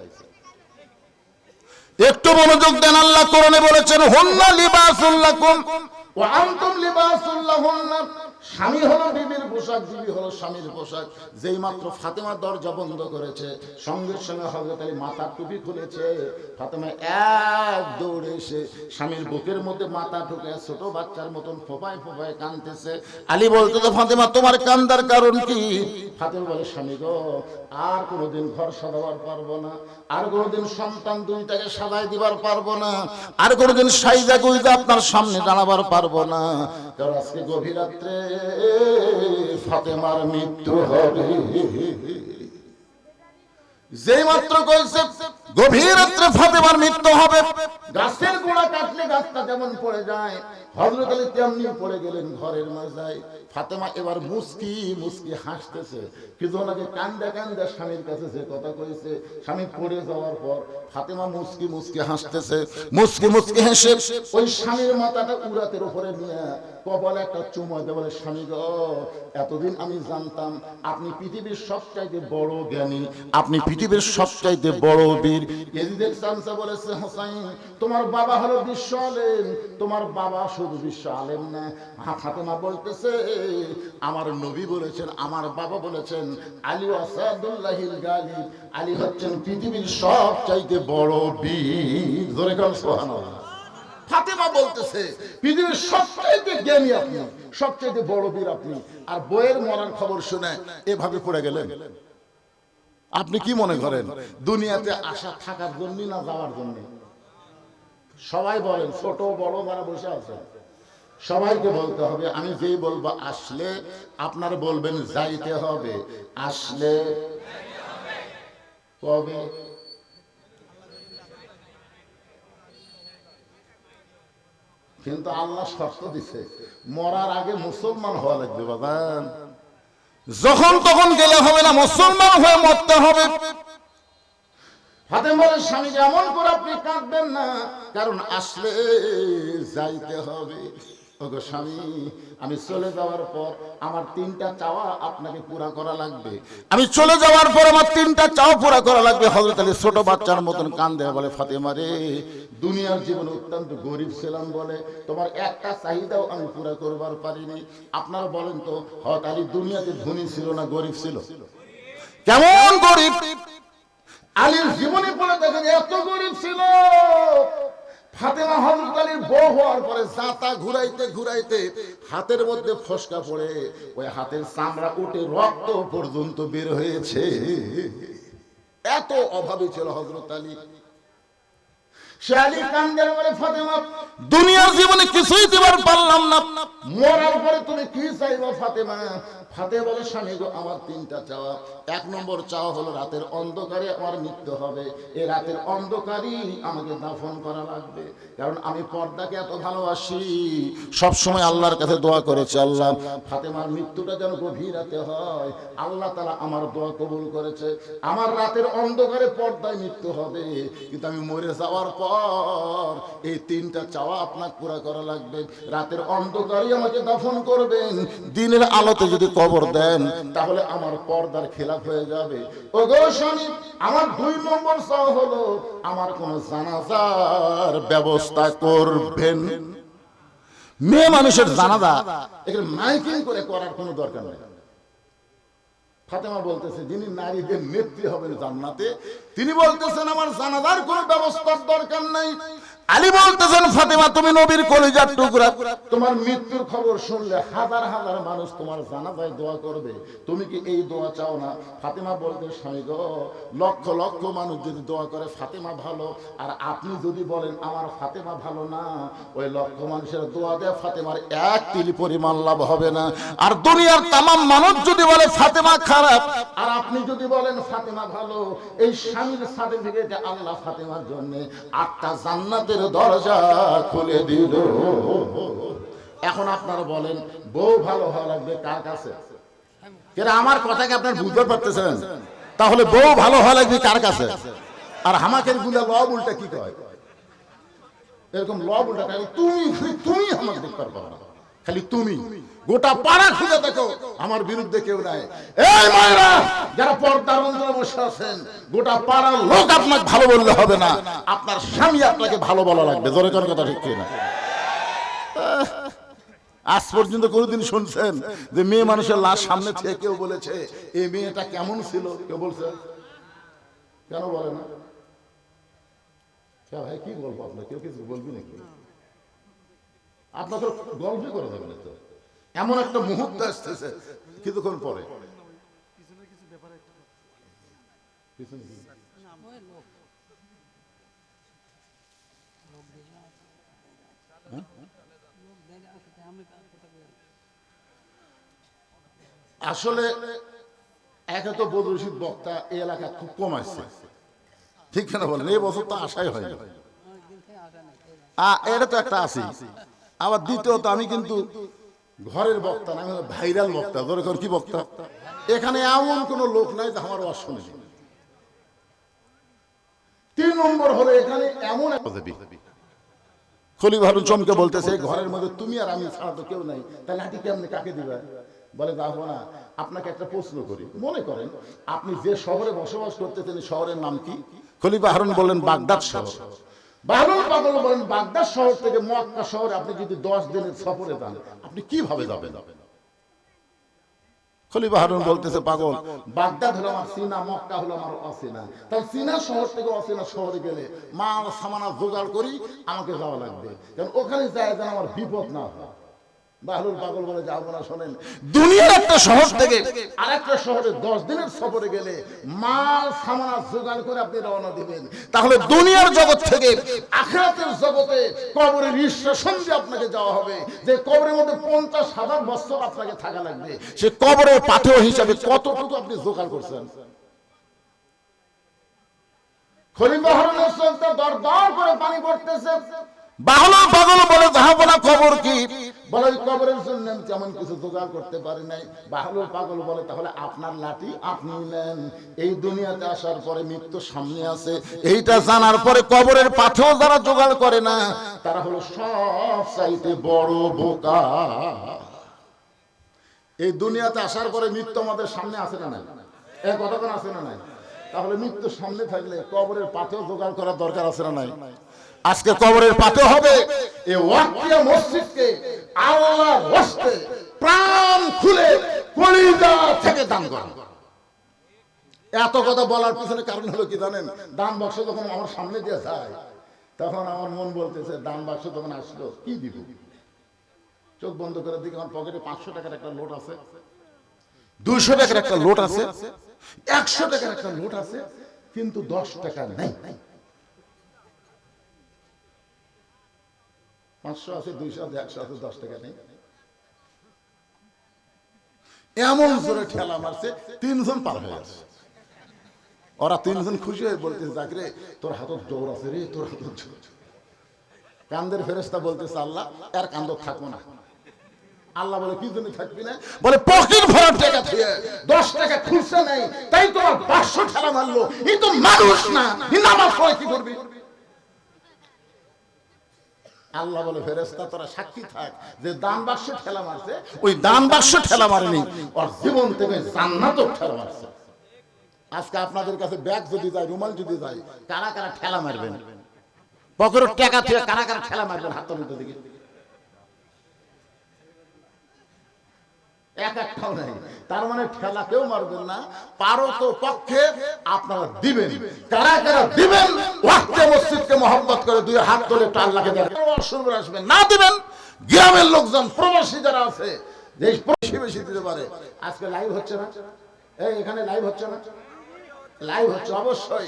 একটু মনোযোগ দেন, আল্লাহ কোরআনে বলেছেন, হুন্না লিবাসুল লাকুম ওয়া আনতুম লিবাসুল লাহুন্না। স্বামী হলো বিবির পোশাক, বিবি হলো স্বামীর পোশাক। যেই মাত্র ফাতেমা দরজা বন্ধ করেছে, সঙ্গে সঙ্গে হযরত আলী মাথার টুপি খুলেছে। ফাতেমা এক দৌড়ে এসে স্বামীর বুকের মধ্যে মাথা ঢুকে ছোট বাচ্চার মতন ফোঁপায় ফোঁপায় কাঁদতেছে। আলী বলতেছে, ফাতেমা তোমার কান্দার কারণ কি? ফাতেমা বলে, স্বামী গো, আর কোনোদিন ঘর সাজাবার পারবো না, আর কোনোদিন সন্তান 2টাকে সাজাই দিবার পারবো না, আর কোনোদিন সাইজা গুইজা আপনার সামনে দাঁড়াবার পারবো না, কারণ আজকে গভীর রাত্রে ফাতেমার মৃত্যু হবে। যেই মাত্র কইছে গভীর রাত্রে ফাতেমার মৃত্যু হবে, গাছের গোড়া কাটলে গাছটা যেমন পড়ে যায়, হযরত আলী তেমনি পড়ে গেলেন ঘরের মাঝায়। ফাতেমা এবার মুস্কি মুস্কি হাসতেছে, কিন্তু ওনাকে কান্দা কান্দা স্বামীর কাছে যে কথা কইছে, স্বামী পড়ে যাওয়ার পর ফাতেমা মুস্কি মুস্কি হাসতেছে। মুস্কি মুস্কি হেসে ওই স্বামীর মাথাটা উরাতের উপরে নিয়ে কপালে একটা চুমা দিয়ে বলে, স্বামী গো, এতদিন আমি জানতাম আপনি পৃথিবীর সবচাইতে বড় জ্ঞানী, আপনি পৃথিবীর সবচাইতে বড় বীর। এদিকে চামচা বলেছে, হোসাইন তোমার বাবা হলো বিশ্ব আলেম, তোমার বাবা শুধু বিশ্ব আলেম না। ফাতেমা বলতেছে, আমার নবী বলেছেন, আমার বাবা বলেছেন, আলী আসাদুল্লাহিল গালিব, আলী হচ্ছেন পৃথিবীর সবচাইতে বড় বীর। ধরে কারণ সুবহানাল্লাহ। ফাতেমা বলতেছে পৃথিবীর সবচাইতে জ্ঞানী আপনি, সবচাইতে বড় বীর আপনি, আর বইয়ের মরার খবর শুনে এভাবে পড়ে গেলেন। আপনি কি মনে করেন দুনিয়াতে আসা থাকার জন্য না যাওয়ার জন্য? সবাই বলেন, ছোট বড় যারা বসে আছেন সবাইকে বলতে হবে। আমি যেই বলবো আসলে, আপনারা বলবেন যাইতে হবে। আসলে কবে? কিন্তু আল্লাহ শর্ত দিছে, মরার আগে মুসলমান হওয়া লাগবে বাবান। যখন তখন গেলে হবে না, মুসলমান হয়ে মরতে হবে। ফাতেমা বলে, স্বামী এমন করে আপনি কাঁদবেন না, কারণ আসলে যাইতে হবে। ওগো স্বামী, আমি চলে যাওয়ার পর আমার 3টা চাওয়া আপনাকে পুরা করা লাগবে। আমি চলে যাওয়ার পর আমার 3টা চাওয়া পুরা করা লাগবে। হযরত আলী ছোট বাচ্চার মতন কান্দে, বলে, ফাতেমা রে, দুনিয়ার জীবনে অত্যন্ত গরিব ছিলাম বলে তোমার একটা চাহিদাও আমি পুরা করবার পারিনি। আপনারা বলেন তো, হযরত আলী দুনিয়াতে ধনী ছিল না গরিব ছিল? কেমন গরিব! আলীর জীবনে পড়ে দেখেন এত গরিব ছিল। ফাতেমা হযরত আলীর বউ হওয়ার পরে জাতা ঘুরাইতে ঘুরাইতে হাতের মধ্যে ফসকা পড়ে ওই হাতের চামড়া উঠে রক্ত পর্যন্ত বের হয়েছে। এত অভাবী ছিল হযরত আলী। সে আলী কান্দে বলে, ফাতেমা দুনিয়ার জীবনে কিছুই দিবার পারলাম না, মরার পরে তুমি কি চাইবা ফাতেমা? ফাতেমা বলে, স্বামী গো, আমার 3টা চাওয়া। 1 নম্বর চাওয়া হলো রাতের অন্ধকারে আমার মৃত্যু হবে। এই রাতের অন্ধকারই আমাকে দাফন করা লাগবে, কারণ আমি পর্দাকে এত ভালোবাসি। সব সময় আল্লাহর কাছে দোয়া করেছি, আল্লাহ ফাতেমার মৃত্যুটা যেন গভীর রাতে হয়। আল্লাহ তাআলা আমার দোয়া কবুল করেছে। আমার রাতের অন্ধকারে পর্দায় মৃত্যু হবে, কিন্তু আমি মরে যাওয়ার পর এই 3টা চাওয়া আপনাকে পুরা করা লাগবে। রাতের অন্ধকারই আমাকে দাফন করবেন, দিনের আলোতে যদি কবর দেন তাহলে আমার পর্দার খেলাফ হয়ে যাবে। ওগো স্বামী, আমার 2 নম্বর চাওয়া হলো আমার কোন জানাজার ব্যবস্থা করবেন। মেয়ে মানুষের জানাজা এখানে মাইকিং করে করার কোনো দরকার নেই। ফাতেমা বলতেছে, যিনি নারীদের নেত্রী হবেন জান্নাতে, তিনি বলতেছেন আমার জানাজার কোনো ব্যবস্থার দরকার নাই। আলী বলতেছেন, ফাতেমা তুমি নবীর কলিজার টুকরা, তোমার মৃত্যুর খবর শুনলে হাজার হাজার মানুষ তোমার জানাজায় দোয়া করবে, তুমি কি এই দোয়া চাও না? ফাতেমা বলতে, স্বামী গো, লক্ষ লক্ষ মানুষ যদি দোয়া করে ফাতেমা ভালো, আর আপনি যদি বলেন আমার ফাতেমা ভালো না, ওই লক্ষ মানুষের দোয়া দেয় ফাতেমার 1 তিল পরিমাণ লাভ হবে না। আর দুনিয়ার তামাম মানুষ যদি বলে ফাতেমা খারাপ, আর আপনি যদি বলেন ফাতেমা ভালো, এই স্বামীর সার্টিফিকেটে আল্লাহ ফাতেমার জন্য 8টা জান্নাতের দরজা খুলে দিল। এখন আপনারা বলেন, বউ ভালো হওয়া লাগবে কার কাছে? কেন আমার কথাকে আপনারা বুঝতে পারতেছেন? তাহলে বউ ভালো হওয়া লাগবে কার কাছে? আর হামাকের গুলা লব উল্টা কি কয়? এরকম লব উল্টা, তুমি তুমি আমাকে দেখতে পারবে না, খালি তুমি। গোটা পাড়া খুঁজে দেখো আমার বিরুদ্ধে কেউ নাই। এই মায়েরা যারা পর্দার অন্তরে বসে আছেন, গোটা পাড়ার লোক আপনাকে ভালো বললে হবে না, আপনার স্বামী আপনাকে ভালো বলা লাগবে। জোরে কোন কথা ঠিক না? আজ পর্যন্ত কোনদিন শুনছেন যে মেয়ে মানুষের লাশ সামনে থেকে কেউ বলেছে এই মেয়েটা কেমন ছিল? কেউ বলছে? কেন বলে না? ভাই কি বলবো, আপনার কেউ কিছু বলবি নাকি? আপনাদের গল্পই করা যাবে না তো। এমন একটা মুহূর্ত আসতেছে কিছুক্ষণ পরে, আসলে একে তো বদরুল রশিদ বক্তা এই এলাকা খুব কম আসছে, ঠিক কেন বলেন? এই বছর তো আশাই হয় না। এটা তো একটা আছে। আবার দ্বিতীয়ত আমি কিন্তু ঘরের বক্তা না, আমি ভাইরাল বক্তা। ধরে কি বক্তা? এখানে এমন কোন লোক নাই যে আমার ওয়াজ শুনে। 3 নম্বর হলো এখানে এমন খলিফা হারুন চমকে বলতেছে, ঘরের মধ্যে তুমি আর আমি ছাড়া তো কেউ নাই, তাহলে লাঠি কেমনে কাকে দিবা? বলে যাবো না। আপনাকে একটা প্রশ্ন করি, মনে করেন আপনি যে শহরে বসবাস করতেছেন শহরের নাম কি? খলিফা হারুন বললেন বাগদাদ শহর। বাহলুল পাগল বলেন বাগদাদ শহর থেকে মক্কা শহরে আপনি যদি 10 দিনের সফরে যান, আপনি কিভাবে যাবেন? খলিফা হারুন বলতেছে, পাগল, বাগদাদ হলো আমার সিনা, মক্কা হলো আমার অসিনা। তাই সিনা শহর থেকে অসিনা শহরে গেলে মাল সামানা জোগাড় করি আমাকে যাওয়া লাগবে, কারণ ওখানে যায় যেন আমার বিপদ না হয়। বাহলুল পাগল বলে, যাবো না। শোনেন, দুনিয়ার একটা শহর থেকে আরেকটা শহরে 10 দিনের সফরে গেলে মাল সামানা জোগাড় করে আপনি রওনা দিবেন, তাহলে দুনিয়ার জগৎ থেকে আখিরাতের জগতে কবরের স্টেশন দিয়ে আপনাকে যাওয়া হবে, যে কবরের মধ্যে 50,000 বছর আপনাকে থাকা লাগবে। সে কবরের পাথেয় হিসাবে কতটুকু আপনি জোগাড় করছেন? খলিফা হারুনের চোখে দরদর করে পানি পড়তেছে। বাহলুল পাগল বলে, যাবো না। খবর কি? বলে, ওই কবরের জন্য আমি তেমন কিছু জোগাড় করতে পারি নাই। বাহলুল পাগল বলে, তাহলে আপনার লাঠি আপনি নেন। এই দুনিয়াতে আসার পরে মৃত্যু সামনে আছে, এইটা জানার পরে কবরের পাথেও যারা জোগাড় করে না, তারা হলো সব চাইতে বড় বোকা। এই দুনিয়াতে আসার পরে মৃত্যু আমাদের সামনে আছে না নাই? এই কতক্ষণ আছে না নাই? তাহলে মৃত্যু সামনে থাকলে কবরের পাথেও জোগাড় করার দরকার আছে না নাই? আজকে কবরের পাথেও হবে। এই ওয়াকিয়া মসজিদকে আল্লাহর রাস্তে প্রাণ খুলে কলিজা থেকে দান করেন। এত কথা বলার পিছনে কারণ হলো কি জানেন? দান বাক্স যখন আমার সামনে দিয়ে যায়, তখন আমার মন বলতেছে, দান বাক্স যখন আসলো কি দিব? চোখ বন্ধ করে দিকে আমার পকেটে 500 টাকার একটা নোট আছে, 200 টাকার একটা নোট আছে, 100 টাকার একটা নোট আছে, কিন্তু 10 টাকা নেই। 500 আছে, 200 আছে, 100 আছে, 10 টাকা নেই। এমন জোরে ঠেলা মারছে, 3 জন পার হয়ে গেছে। ওরা 3 জন খুশি হয়ে বলতেছে, জাকিরে তোর হাতত জোর আছে রে, তোর হাতত জোর। কান্দের ফেরেশতা বলতেছে, আল্লাহ এর কান্দ থাকবো না। আল্লাহ বলে, কি জন্য থাকবি না? বলে, পকেট ভরা টাকা থেকে 10 টাকা খুলছে নাই, তাই তোমার 500 ঠেলা মারলো। এই তো মানুষ না, নামাজ পড়ে কি করবি? আল্লাহ বলে, ফেরেশতা তোরা সাক্ষী থাক যে দান বাক্স ঠেলা মারছে, ওই দান বাক্স ঠেলা মারেনি, ওর জীবন থেকে জান্নাতও ঠেলা মারছে। আজকে আপনাদের কাছে ব্যাগ যদি যায়, রুমাল যদি যায়, কারা কারা ঠেলা মারবেন? পকেটের টাকা থেকে কারা কারা ঠেলা মারবেন? হাত তুলতে দিকে একটাও নাই। তার মানে ঠেলা কেউ মারবেন না, পারো তো পক্ষে আপনারা দিবেন। কারা কারা দিবেন? ওয়াক্তে মসজিদকে মহব্বত করে 2 হাত তুলে আল্লাহকে দেখবেন, আসবেন না দিবেন। গ্রামের লোকজন প্রবাসী যারা আছে, যে বেশি বেশি দিতে পারে। আজকে লাইভ হচ্ছে না? এই এখানে লাইভ হচ্ছে না? লাইভ হচ্ছে। অবশ্যই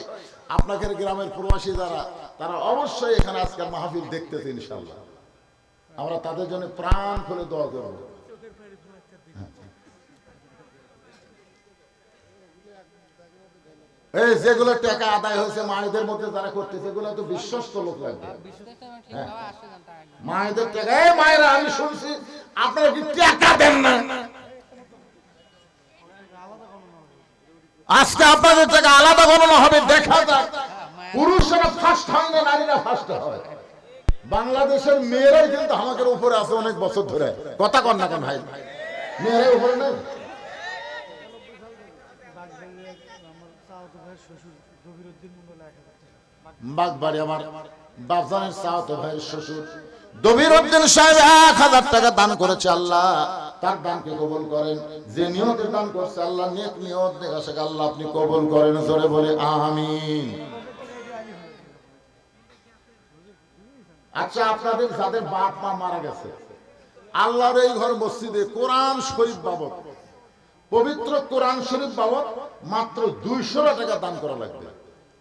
আপনাদের গ্রামের প্রবাসী যারা, তারা অবশ্যই এখানে আজকের মাহফিল দেখতেছে। ইনশাআল্লাহ আমরা তাদের জন্য প্রাণ খুলে দোয়া করব। এই যেগুলো টাকা আদায় হয়েছে মায়েদের মধ্যে যারা করতেছে, এগুলো তো বিশ্বস্ত লোক লাগবে। মায়েদের টাকা, এই মায়েরা আমি শুনছি আপনারা কি টাকা দেন না? আজকে আপনাদের টাকা আলাদা গণনা হবে, দেখা যাক। পুরুষরা ফার্স্ট হয় না, নারীরা ফার্স্ট হয়। বাংলাদেশের মেয়েরাই কিন্তু আমাদের উপরে আছে অনেক বছর ধরে। কথা কন না কেন ভাই? মেয়েরাই উপরে নেই। বাগবাড়ি আমার বাপজানের চাওতো ভাইয়ের শ্বশুর দবিরউদ্দিন সাহেব 1000 টাকা দান করেছে। আল্লাহ তার দানকে কবুল করেন। যে নিয়তে দান করছে আল্লাহ নেক নিয়ত দেখাছে, আল্লাহ আপনি কবুল করেন। জোরে বলে আমিন। আচ্ছা, আপনাদের যাদের বাপ মা মারা গেছে, আল্লাহর এই ঘর মসজিদে কোরআন শরীফ বাবদ, পবিত্র কোরআন শরীফ বাবদ মাত্র 200 টাকা দান করা লাগবে।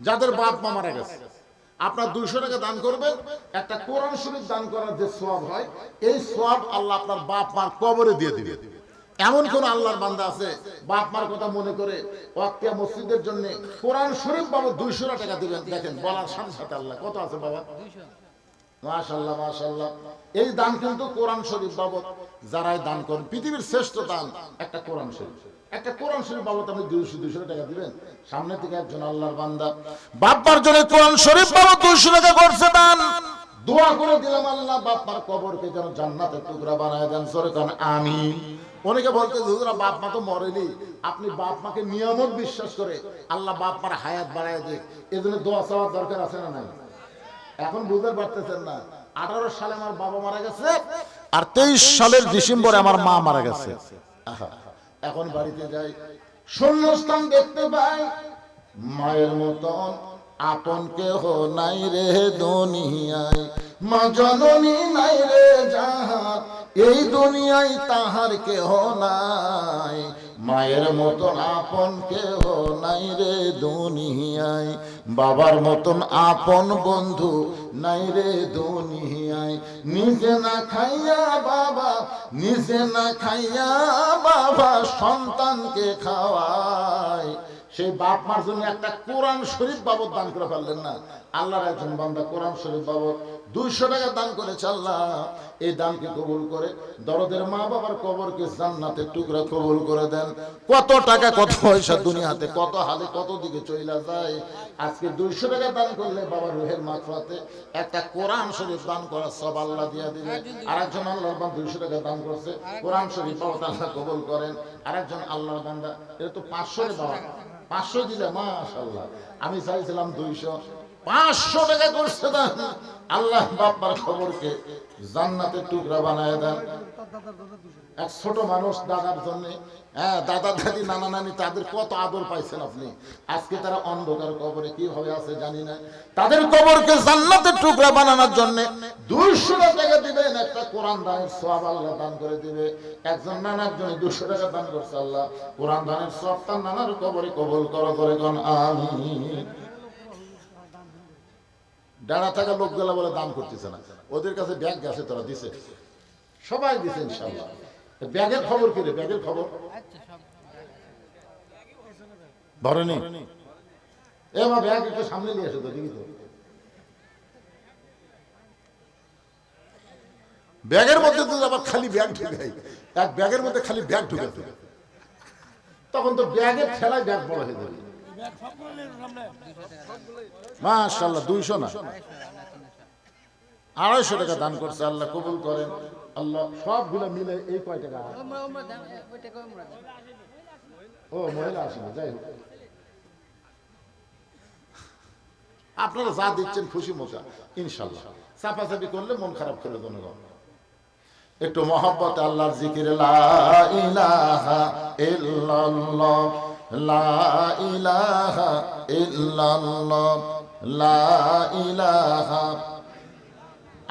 যাদের বাপ মা মারা গেছে আপনার 200 টাকা দান করবেন। একটা কোরআন শরীফ দান করার যে সওয়াব হয়, এই সওয়াব আল্লাহ আপনার বাপ মার কবরে দিয়ে দিবে। এমন কোন আল্লাহর বান্দা আছে বাপ মার কথা মনে করে ওয়াক্তিয়া মসজিদের জন্য কোরআন শরীফ বাবদ 200 টাকা দিবেন? দেখেন বলার সাথে সাথে আল্লাহ কত আছে বাবা, মাশাআল্লাহ মাশাআল্লাহ। এই দান কিন্তু কোরআন শরীফ বাবদ যারাই দান করেন, পৃথিবীর শ্রেষ্ঠ দান একটা কোরআন শরীফ। একটা কোরআন শরীফ বাবদ আপনি 200 টাকা দিবেন। সামনে থেকে একজন আল্লাহর বান্দা বাপ্পার জন্য কোরআন শরীফ বাবদ 200 টাকা করছে দান। দোয়া করে দিলাম আল্লাহ বাপ্পার কবরকে যেন জান্নাতের টুকরা বানায় দেন, জোরে কান আমিন। অনেকে বলতে হুজুরা বাপ মা তো মরেনি, আপনি বাপ মাকে নিয়ামত বিশ্বাস করে আল্লাহ বাপ মার হায়াত বাড়ায় দেয়, এজন্য দোয়া চাওয়ার দরকার আছে না নাই? এখন বুঝতে পারতেছেন না, 18 সালে আমার বাবা মারা গেছে আর 23 সালের ডিসেম্বরে আমার মা মারা গেছে। এখন বাড়িতে যাই, শূন্যস্থান দেখতে পাই, মায়ের মতন আপন কেহ নাই রে দুনিয়ায়, মা জননী নাই রে যাহার এই দুনিয়ায় তাহার কেহ নাই, মায়ের মতন আপন কেহ নাই রে দুনিয়ায়, বাবার মতন আপন বন্ধু নাই রে দুনিয়ায়, নিজে না খাইয়া বাবা, নিজে না খাইয়া বাবা সন্তানকে খাওয়ায়। সেই বাপ মার জন্য একটা কোরআন শরীফ বাবদ দান করে পারলেন না? আল্লাহর একজন বান্দা কোরআন শরীফ বাবদ 200 টাকা দান করেছে। আল্লাহ এই দানকে কবুল করে দরদের মা বাবার কবরকে জান্নাতের টুকরা কবুল করে দেন। কত টাকা কত পয়সা দুনিয়াতে কত হালে কত দিকে চইলা যায়। আজকে 200 টাকা দান করলে বাবার রুহের মাগফিরাতে একটা কোরআন শরীফ দান করার সব আল্লাহ দিয়া দিবে। আরেকজন আল্লাহর বান্দা 200 টাকা দান করছে, কোরআন শরীফ বাবদ আল্লাহ কবুল করেন। আরেকজন আল্লাহর বান্দা, এটা তো 500 রে বাবা, 500 দিলে মাশাআল্লাহ। আমি চাইছিলাম 200, 500 টাকা করছে দান। আল্লাহ বাবার খবরকে জান্নাতের টুকরা বানায় দেন। এক ছোট মানুষ দাদার জন্য, হ্যাঁ দাদা দাদি নানা নানি তাদের কত আদর পাইছেন আপনি। আজকে তারা অন্ধকার কবরে কিভাবে আছে জানি না, তাদের কবরকে জান্নাতের টুকরা বানানোর জন্য 200 টাকা দিবেন, একটা কোরআন দানের সওয়াব আল্লাহ দান করে দিবে। একজন নানার জন্য 200 টাকা দান করছে, আল্লাহ কোরআন দানের সওয়াব তার নানার কবরে কবুল করো করে কোন আমিন। ডানা থাকা লোকগুলা বলে দান করতেছে না, ওদের কাছে ব্যাগ গেছে, তারা দিছে, সবাই দিছে ইনশাআল্লাহ। ব্যাগের খবর কি রে? ব্যাগের খবর ধরেনি? এবার ব্যাগ একটু সামনে নিয়ে এসো তো, দেখি তো। ব্যাগের মধ্যে তো আবার খালি ব্যাগ ঢুকাই, এক ব্যাগের মধ্যে খালি ব্যাগ ঢুকাতে, তখন তো ব্যাগের ঠেলায় ব্যাগ বড় হয়ে যাবে। মাশাআল্লাহ 200 না 250 টাকা দান করছে, আল্লাহ কবুল করেন। আল্লাহ সবগুলো মিলে এই কয় টাকা? ও মহিলা আসে না, যাই হোক আপনারা যা দিচ্ছেন খুশি মতো ইনশাআল্লাহ। চাপাচাপি করলে মন খারাপ করে জনগণ। একটু মহব্বত আল্লাহর জিকির, লা ইলাহা ইল্লাল্লাহ, লা ইলাহা ইল্লাল্লাহ, লা ইলাহা।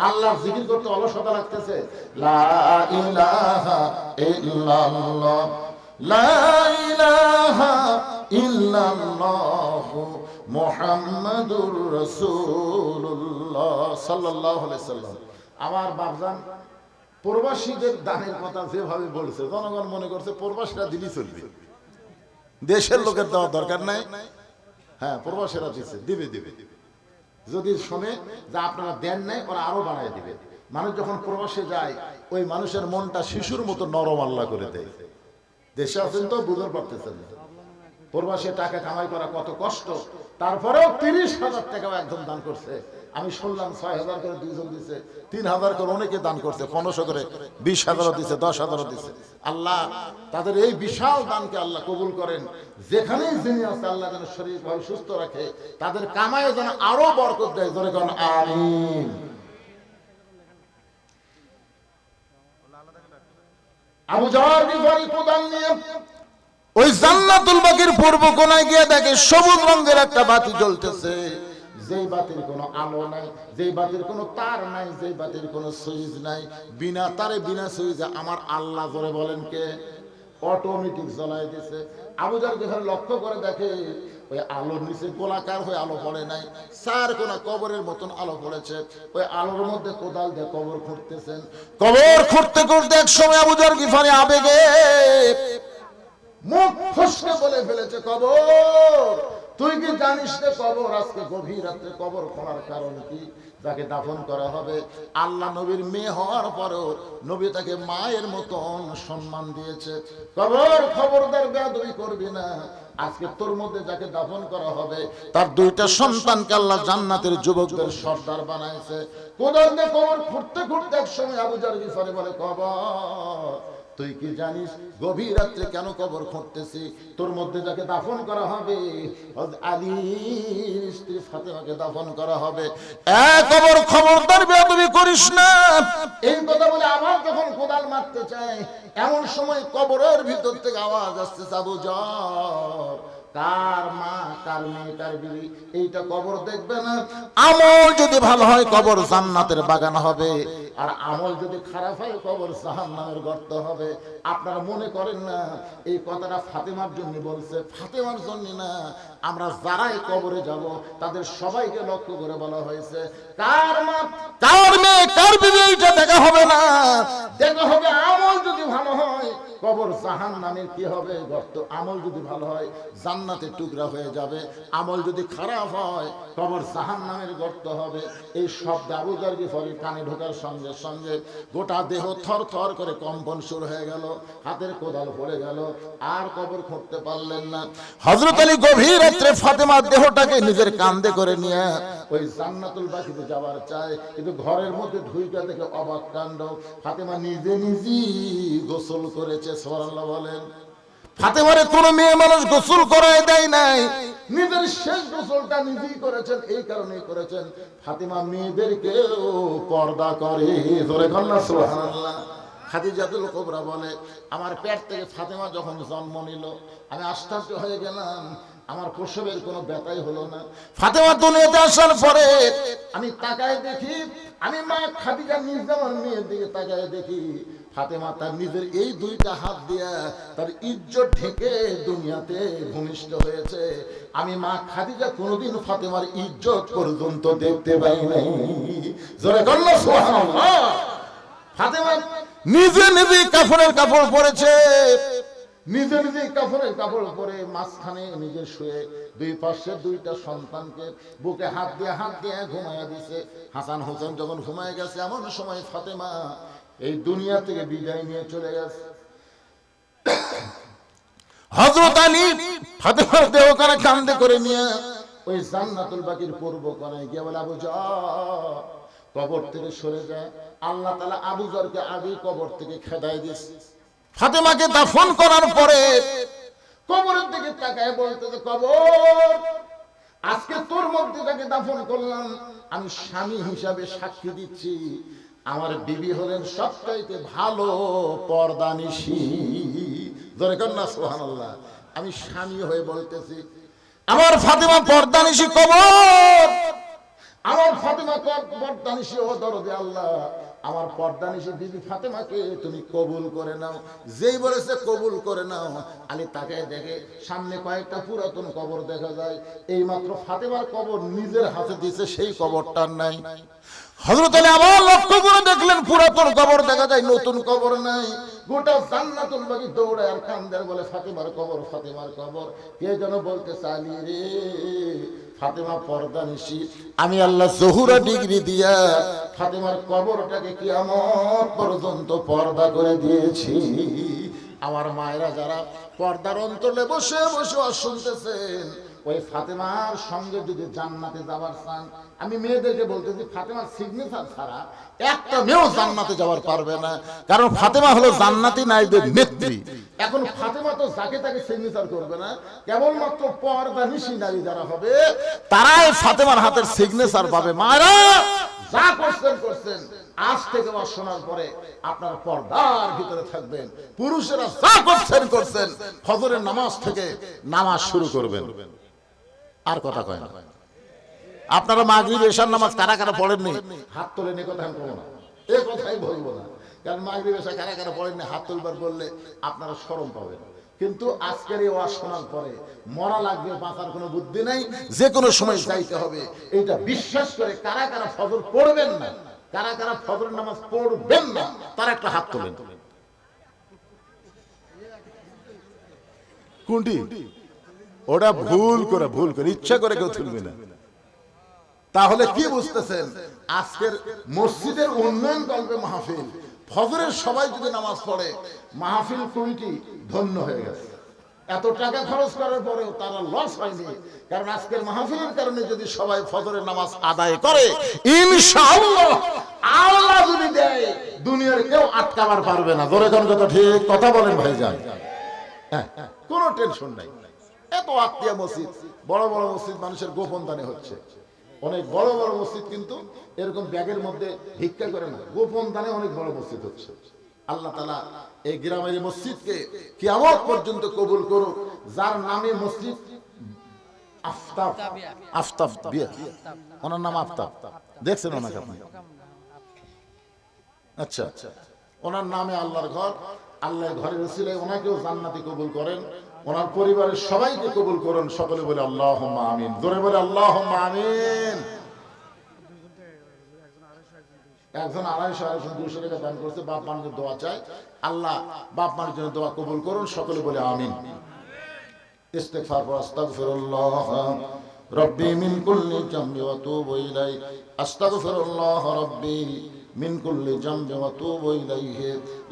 আল্লাহর জিকির করতে অলসতা লাগতেছে, লা ইলাহা ইল্লাল্লাহ, লা ইলাহা ইল্লাল্লাহ মুহাম্মাদুর রাসূলুল্লাহ সাল্লাল্লাহু আলাইহি সাল্লাম। আমার বাপজান প্রবাসীদের দানের কথা যেভাবে বলছে, জনগণ মনে করছে প্রবাসীরা দিলি চলবে, দেশের লোকের দেওয়ার দরকার নাই। হ্যাঁ প্রবাসীরা দিচ্ছে, দিবে দিবে। যদি শোনে যে আপনারা দেন নাই, ওরা আরো বাড়ায় দিবে। মানুষ যখন প্রবাসে যায়, ওই মানুষের মনটা শিশুর মতো নরম আল্লাহ করে দেয়। দেশে আছেন তো বুঝতে পারতেছেন না, প্রবাসে টাকা কামাই করা কত কষ্ট। তারপরেও 30,000 টাকাও একদম দান করছে। আমি শুনলাম 6,000 করে দুইজন দিছে, 3,000 করে অনেকে দান করছে, 1500 করে, 20,000 দিছে, 10,000 দিছে। আল্লাহ তাদের এই বিশাল দানকে আল্লাহ কবুল করেন। যেখানেই যিনি আছে আল্লাহ যেন শরীর ভাবে সুস্থ রাখে, তাদের কামায়ে যেন আরো বরকত দেয়, জোরে কোন আমিন। আবু জার গিফারি কোদাল নিয়ে ওই জান্নাতুল বাকির পূর্ব কোণায় গিয়ে দেখে সবুজ রঙের একটা বাতি জ্বলতেছে, যেই বাতির কোনো আলো নাই, যেই বাতির কোনো তার নাই, যেই বাতির কোনো সুইচ নাই, বিনা তারে বিনা সুইচে আমার আল্লাহ জোরে বলেন কে অটোমেটিক জ্বলাই দিয়েছে। আবু জার যখন লক্ষ্য করে দেখে ওই আলোর নিচে গোলাকার হয়ে আলো পড়ে নাই, চার কোনা কবরের মতন আলো পড়েছে। ওই আলোর মধ্যে কোদাল দিয়ে কবর খুঁড়তেছেন। কবর খুঁড়তে খুঁড়তে এক সময় আবু যর গিফারি আবেগে মুখ ফসকে বলে ফেলেছে, কবর তুই কি জানিস না কবর আজকে গভীর রাত্রে কবর খোঁড়ার কারণ কি? যাকে দাফন করা হবে, আল্লাহ নবীর মেয়ে হওয়ার পরেও নবী তাকে মায়ের মতন সম্মান দিয়েছে। কবর খবরদার বেয়াদবি করবি না। আজকে তোর মধ্যে যাকে দাফন করা হবে তার দুইটা সন্তানকে আল্লাহ জান্নাতের যুবকদের সর্দার বানাইছে। কোদাল দিয়ে কবর খুঁড়তে খুঁড়তে এক সময় আবু যর গিফারি বলে, কবর তুই কি জানিস গভীর রাত্রে কেন কবর খুঁড়তেছি? তোর মধ্যে যাকে দাফন করা হবে আলীর স্ত্রী ফাতেমাকে দাফন করা হবে। কবর খবরদার বেয়াদবি করিস না। এই কথা বলে আবার যখন কোদাল মারতে চায়, এমন সময় কবরের ভিতর থেকে আওয়াজ আসছে, আবু যর কার মা কার মেয়ে কার বিবি এইটা কবর দেখবে না। আমল যদি ভালো হয় কবর জান্নাতের বাগান হবে, আর আমল যদি খারাপ হয় কবর জাহান্নামের গর্ত হবে। আপনারা মনে করেন না এই কথাটা ফাতেমার জন্য বলছে? ফাতেমার জন্য না, আমরা যারাই কবরে যাব তাদের সবাইকে লক্ষ্য করে বলা হয়েছে, কার মা কার মেয়ে কার বিবি এইটা দেখা হবে না, দেখা হবে আমল যদি ভালো হয় কবর জাহান্নামের কি হবে গর্ত। আমল যদি ভালো হয় জান্নাতের টুকরা হয়ে যাবে, আমল যদি খারাপ হয় কবর জাহান্নামের গর্ত হবে। এই শব্দ আবু যর গিফারির কানে ঢোকার সঙ্গে সঙ্গে গোটা দেহ থর থর করে কম্পন শুরু হয়ে গেল, হাতের কোদাল পড়ে গেল, আর কবর খুঁড়তে পারলেন না। হযরত আলী গভীর রাত্রে ফাতেমার দেহটাকে নিজের কাঁধে করে নিয়ে ওই জান্নাতুল বাকিতে যাওয়ার চায়, কিন্তু ঘরের মধ্যে ঢুইকা থেকে অবাক কাণ্ড, ফাতেমা নিজে নিজেই গোসল করেছে। সুবহানাল্লাহ বলেন। ফাতেমারে কোন মেয়ে মানুষ গোসল করায় দেয় নাই, নিজের শেষ গোসলটা নিজেই করেছেন। এই কারণেই করেছেন ফাতেমা মেয়েদেরকেও পর্দা করে। ধরে কন্যা সুবহানাল্লাহ। খাদিজাতুল কুবরা বলে, আমার পেট থেকে ফাতেমা যখন জন্ম নিল আমি আশ্চর্য হয়ে গেলাম, আমার প্রসবের কোনো ব্যথাই হলো না। ফাতেমা দুনিয়াতে আসার পরে আমি তাকায় দেখি, আমি মা খাদিজা নিজ আমার মেয়ের দিকে তাকায় দেখি, ফাতেমা তার নিজের এই দুইটা হাত দিয়া তার ইজ্জত ঢেকে দুনিয়াতে ভূমিষ্ঠ হয়েছে। আমি মা খাদিজা কোনোদিন ফাতেমার ইজ্জত পর্যন্ত দেখতে পাই নাই। জোরে কন্যা সুবহানাল্লাহ। ফাতেমা নিজে নিজে কাফনের কাপড় পরেছে, নিজে নিজে কাফনের কাপড় পরে মাঝখানে নিজে শুয়ে দুই পাশে দুইটা সন্তানকে বুকে হাত দিয়ে ঘুমাইয়া দিছে। হাসান হোসেন যখন ঘুমায় গেছে এমন সময় ফাতেমা এই দুনিয়া থেকে বিদায় নিয়ে চলে গেছে। হযরত আলী ফাতেমার দেহখানা কাঁধে করে নিয়ে ওই জান্নাতুল বাকির পূর্ব কোণায় গিয়ে বলে, আবু যর কবর থেকে সরে যায়। আল্লাহ তাআলা আবু যরকে আগেই কবর থেকে খেদায় দিয়েছে। ফাতেমাকে দাফন করার পরে কবরের দিকে তাকায় বলতেছে, কবর আজকে তোর মধ্যে তাকে দাফন করলাম, আমি স্বামী হিসাবে সাক্ষী দিচ্ছি আমার বিবি হলেন সবচাইতে ভালো পর্দানিশী। ধরে কন্যা সুবহানাল্লাহ। আমি স্বামী হয়ে বলতেছি আমার ফাতেমা পর্দানিশী। কবর আমার ফাতেমা পর্দানিশী। ও দরদে আল্লাহ, আমার পর্দানিশী বিবি ফাতেমাকে তুমি কবুল করে নাও। যেই বলেছে কবুল করে নাও, আলী তাকায় দেখে সামনে কয়েকটা পুরাতন কবর দেখা যায়। এই মাত্র ফাতেমার কবর নিজের হাতে দিয়েছে, সেই কবরটার নাই। হযরত আলী আবার লক্ষ্য করে দেখলেন পুরাতন কবর দেখা যায়, নতুন কবর নাই। গোটা জান্নাতুল বাকি দৌড়ায় আর কান্দার বলে, ফাতেমার কবর ফাতেমার কবর। কে যেন বলতে চালি রে ফাতেমা পর্দানিশী, আমি আল্লাহ জহুরা ডিগ্রি দিয়া ফাতেমার কবরটাকে কিয়ামত পর্যন্ত পর্দা করে দিয়েছি। আমার মায়েরা যারা পর্দার অন্তরে বসে বসে শুনতেছেন, ওই ফাতেমার সঙ্গে যদি জান্নাতে যাবার চান, আমি মেয়েদেরকে বলতেছি ফাতেমার সিগনেচার ছাড়া একটা মেয়েও জান্নাতে যাওয়ার পারবে না। কারণ ফাতেমা হলো জান্নাতি নারীদের নেত্রী। এখন ফাতেমা তো যাকে তাকে সিগনেচার করবে না, কেবলমাত্র পর্দানিশী নারী যারা হবে তারাই ফাতেমার হাতের সিগনেচার পাবে। মায়েরা যা করছেন আজ থেকে শোনার পরে আপনার পর্দার ভিতরে থাকবেন। পুরুষেরা যা করছেন ফজরের নামাজ থেকে নামাজ শুরু করবেন। আর কথা কয় না। আপনারা মাগরিব এশার নামাজ কারা কারা পড়েননি হাত তোলেন, এ কথা আমি বলবো না, এ কথাই বলবো না। কারণ মাগরিব এশা কারা কারা পড়েননি হাত তুলবার বললে আপনারা শরম পাবেন। কিন্তু আজকের এই ওয়াজ শোনার পরে মরা লাগবে, বাঁচার কোনো বুদ্ধি নাই, যে কোনো সময় যাইতে হবে, এইটা বিশ্বাস করে কারা কারা ফজর পড়বেন না, কারা কারা ফজরের নামাজ পড়বেন না, তারা একটা হাত তোলেন। কোনটি? ওটা ভুল করে ইচ্ছা করে কেউ তুলবে না। তাহলে কি বুঝতেছেন? আজকের মসজিদের উন্নয়ন কল্পে মাহফিল, ফজরের সবাই যদি নামাজ পড়ে, মাহফিল কমিটি ধন্য হয়ে গেছে। এত টাকা খরচ করার পরেও তারা লস হয়নি, কারণ আজকের মাহফিলের কারণে যদি সবাই ফজরের নামাজ আদায় করে, ইনশাআল্লাহ আল্লাহ যদি দেয়, দুনিয়ার কেউ আটকাবার পারবে না। জোরে কোন কথা ঠিক কথা বলেন ভাইজান? হ্যাঁ, কোনো টেনশন নাই। এত আত্মীয় মসজিদ, বড় বড় মসজিদ মানুষের গোপন দানে হচ্ছে। অনেক বড় বড় মসজিদ কিন্তু এরকম ব্যাগের মধ্যে ভিক্ষা করে না, গোপন দানে অনেক বড় মসজিদ হচ্ছে। আল্লাহ তাআলা এই গ্রামের মসজিদকে কিয়ামত পর্যন্ত কবুল করুক। যার নামে মসজিদ আফতাব বিয়া, ওনার নাম আফতাব, দেখছেন ওনাকে আপনি? আচ্ছা, ওনার নামে আল্লাহর ঘর, আল্লাহ ঘরের ওসিলায় ওনাকেও জান্নাতি কবুল করেন, ওনার পরিবারের সবাইকে কবুল করুন। সকলে বলে আল্লাহুম্মা আমিন। জোরে বলে আল্লাহুম্মা আমিন। একজন 250, একজন 200 টাকা দান করছে, বাপ মার জন্য দোয়া চাই, আল্লাহ বাপ মার জন্য দোয়া কবুল করুন। সকলে বলে আমিন। ইস্তিগফার পর আস্তাগফিরুল্লাহ রাব্বি মিন কুল্লি জামবি ওয়া তুবু ইলাইহি, আস্তাগফিরুল্লাহ রাব্বি মিন কুল্লি জামবি ওয়া তুবু ইলাইহি,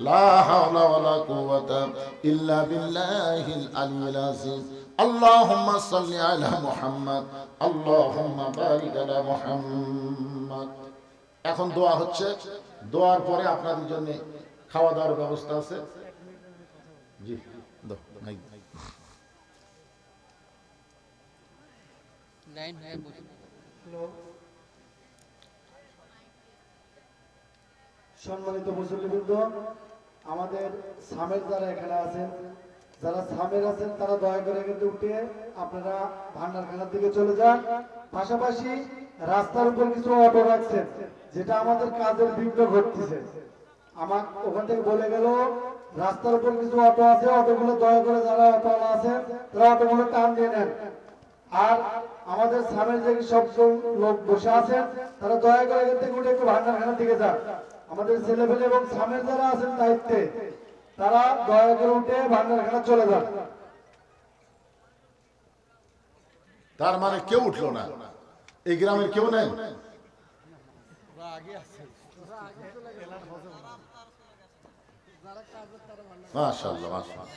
লা হাওলা ওয়ালা কুওয়াতা ইল্লা বিল্লাহিল আলিয়্যিল আযীম। আল্লাহুম্মা সাল্লি আলা মুহাম্মদ, আল্লাহুম্মা বারিক আলা মুহাম্মদ। এখন দোয়া হচ্ছে, দোয়ার পরে আপনাদের জন্য খাওয়া দাওয়ার ব্যবস্থা আছে। জি, নাই সম্মানিত মুসল্লিবৃন্দ, আমাদের সামের যারা এখানে আছেন, যারা সামের আছেন, তারা দয়া করে কিন্তু উঠে আপনারা ভান্ডারখানার দিকে চলে যান। পাশাপাশি রাস্তার উপর কিছু অটো রাখছেন, যেটা আমাদের কাজের বিঘ্ন ঘটতেছে। আমার ওখান থেকে বলে গেল রাস্তার উপর কিছু অটো আছে, অটোগুলো দয়া করে যারা অটোওয়ালা আছেন তারা অটোগুলো টান দিয়ে নেন। আর আমাদের সামনে যে সব লোক বসে আছেন, তারা দয়া করে এখান থেকে উঠে একটু ভান্ডারখানার দিকে যান। আমাদের ছেলেপেলে এবং সামনে যারা আছেন দায়িত্বে, তারা দয়া করে উঠে ভান্ডারখানা চলে যান। তার মানে কেউ উঠলো না, এই গ্রামের কেউ নাই। মাশাআল্লাহ, মাশাআল্লাহ।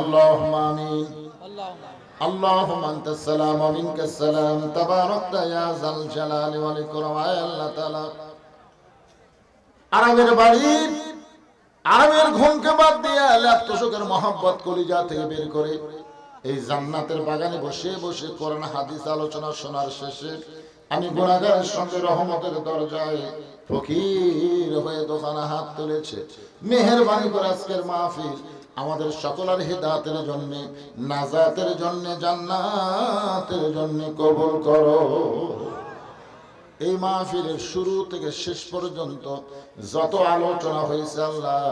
আল্লাহুম্মা আমিন। আল্লাহুম্মা আনতাস সালাম ওয়া মিনকাস সালাম, তাবারাকতা ইয়া যাল জালালি ওয়াল ইকরাম। আল্লাহ তাআলা আরামের বাড়ি, আরামের ঘুমকে বাদ দিয়ে লাফতোষকের মহব্বত কলিজা থেকে বের করে এই জান্নাতের বাগানে বসে বসে কোরআন হাদিস আলোচনা শোনার শেষে আমি গুনাহগারের সঙ্গে রহমতের দরজায় ফকির হয়ে দোকানে হাত তুলেছে। মেহেরবানি করে আজকের মাহফিল আমাদের সকলের হিদায়াতের জন্য, নাজাতের জন্য, জান্নাতের জন্য কবুল করো। এই মাহফিলের শুরু থেকে শেষ পর্যন্ত যত আলোচনা হয়েছে আল্লাহ,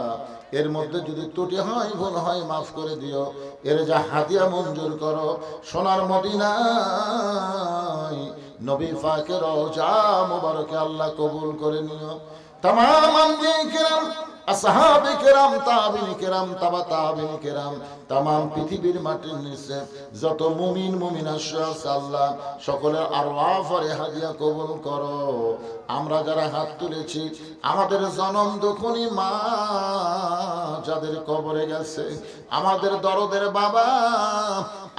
এর মধ্যে যদি ত্রুটি হয়, ভুল হয়, মাফ করে দিও। এর যা হাদিয়া মঞ্জুর করো, সোনার মদিনায় নবী পাকের রওজা মুবারকে আল্লাহ কবুল করে নিও। तमाम अंबिया किराम, আসহাবে কেরাম, তাবিঈন কেরাম, তাবা তাবিঈন কেরাম, तमाम পৃথিবীর মাটির নিচে যত মুমিন মুমিনা আছে আল্লাহ সকলের আরওয়াহ আর হাদিয়া কবুল করো। আমরা যারা হাত তুলেছি, আমাদের জনম দুঃখী মা যাদের কবরে গেছে, আমাদের দরদের বাবা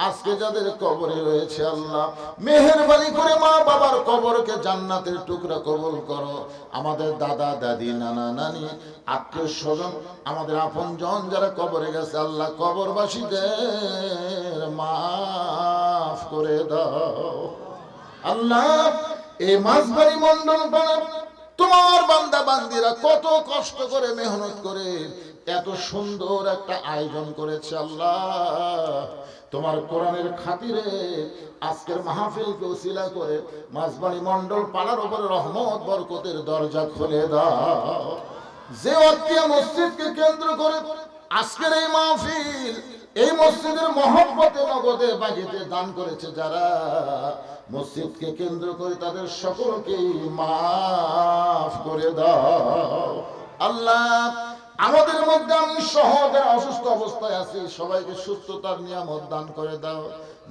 আজকে যাদের কবরে রয়েছে আল্লাহ মেহেরবানি করে মা বাবার কবরকে জান্নাতের টুকরা কবুল করো। আমাদের দাদা দাদি, নানা নানি, আত্মীয় স্বজন, আমাদের আপনজন যারা কবরে গেছে আল্লাহ কবরবাসীদের মাফ করে দাও আল্লাহ। এই মাঝবাড়ি মন্ডল পাড়া তোমার বান্দা বান্দিরা কত কষ্ট করে মেহনত করে এত সুন্দর একটা আয়োজন করেছে আল্লাহ। তোমার কোরআনের খাতিরে আজকের মাহফিলকে উসিলা করে মাঝবাড়ি মন্ডল পাড়ার উপরে রহমত বরকতের দরজা খুলে দাও যে অত্রিয়া মসজিদকে কেন্দ্র করে আজকের এই মাহফিল, এই মসজিদের মহব্বতে নগদে বাগিতে দান করেছে যারা, মসজিদকে কেন্দ্র করে তাদের সকলকেই মাফ করে দাও আল্লাহ। আমাদের মধ্যে আমি সহ যারা অসুস্থ অবস্থায় আছি সবাইকে সুস্থতার নিয়ামত দান করে দাও।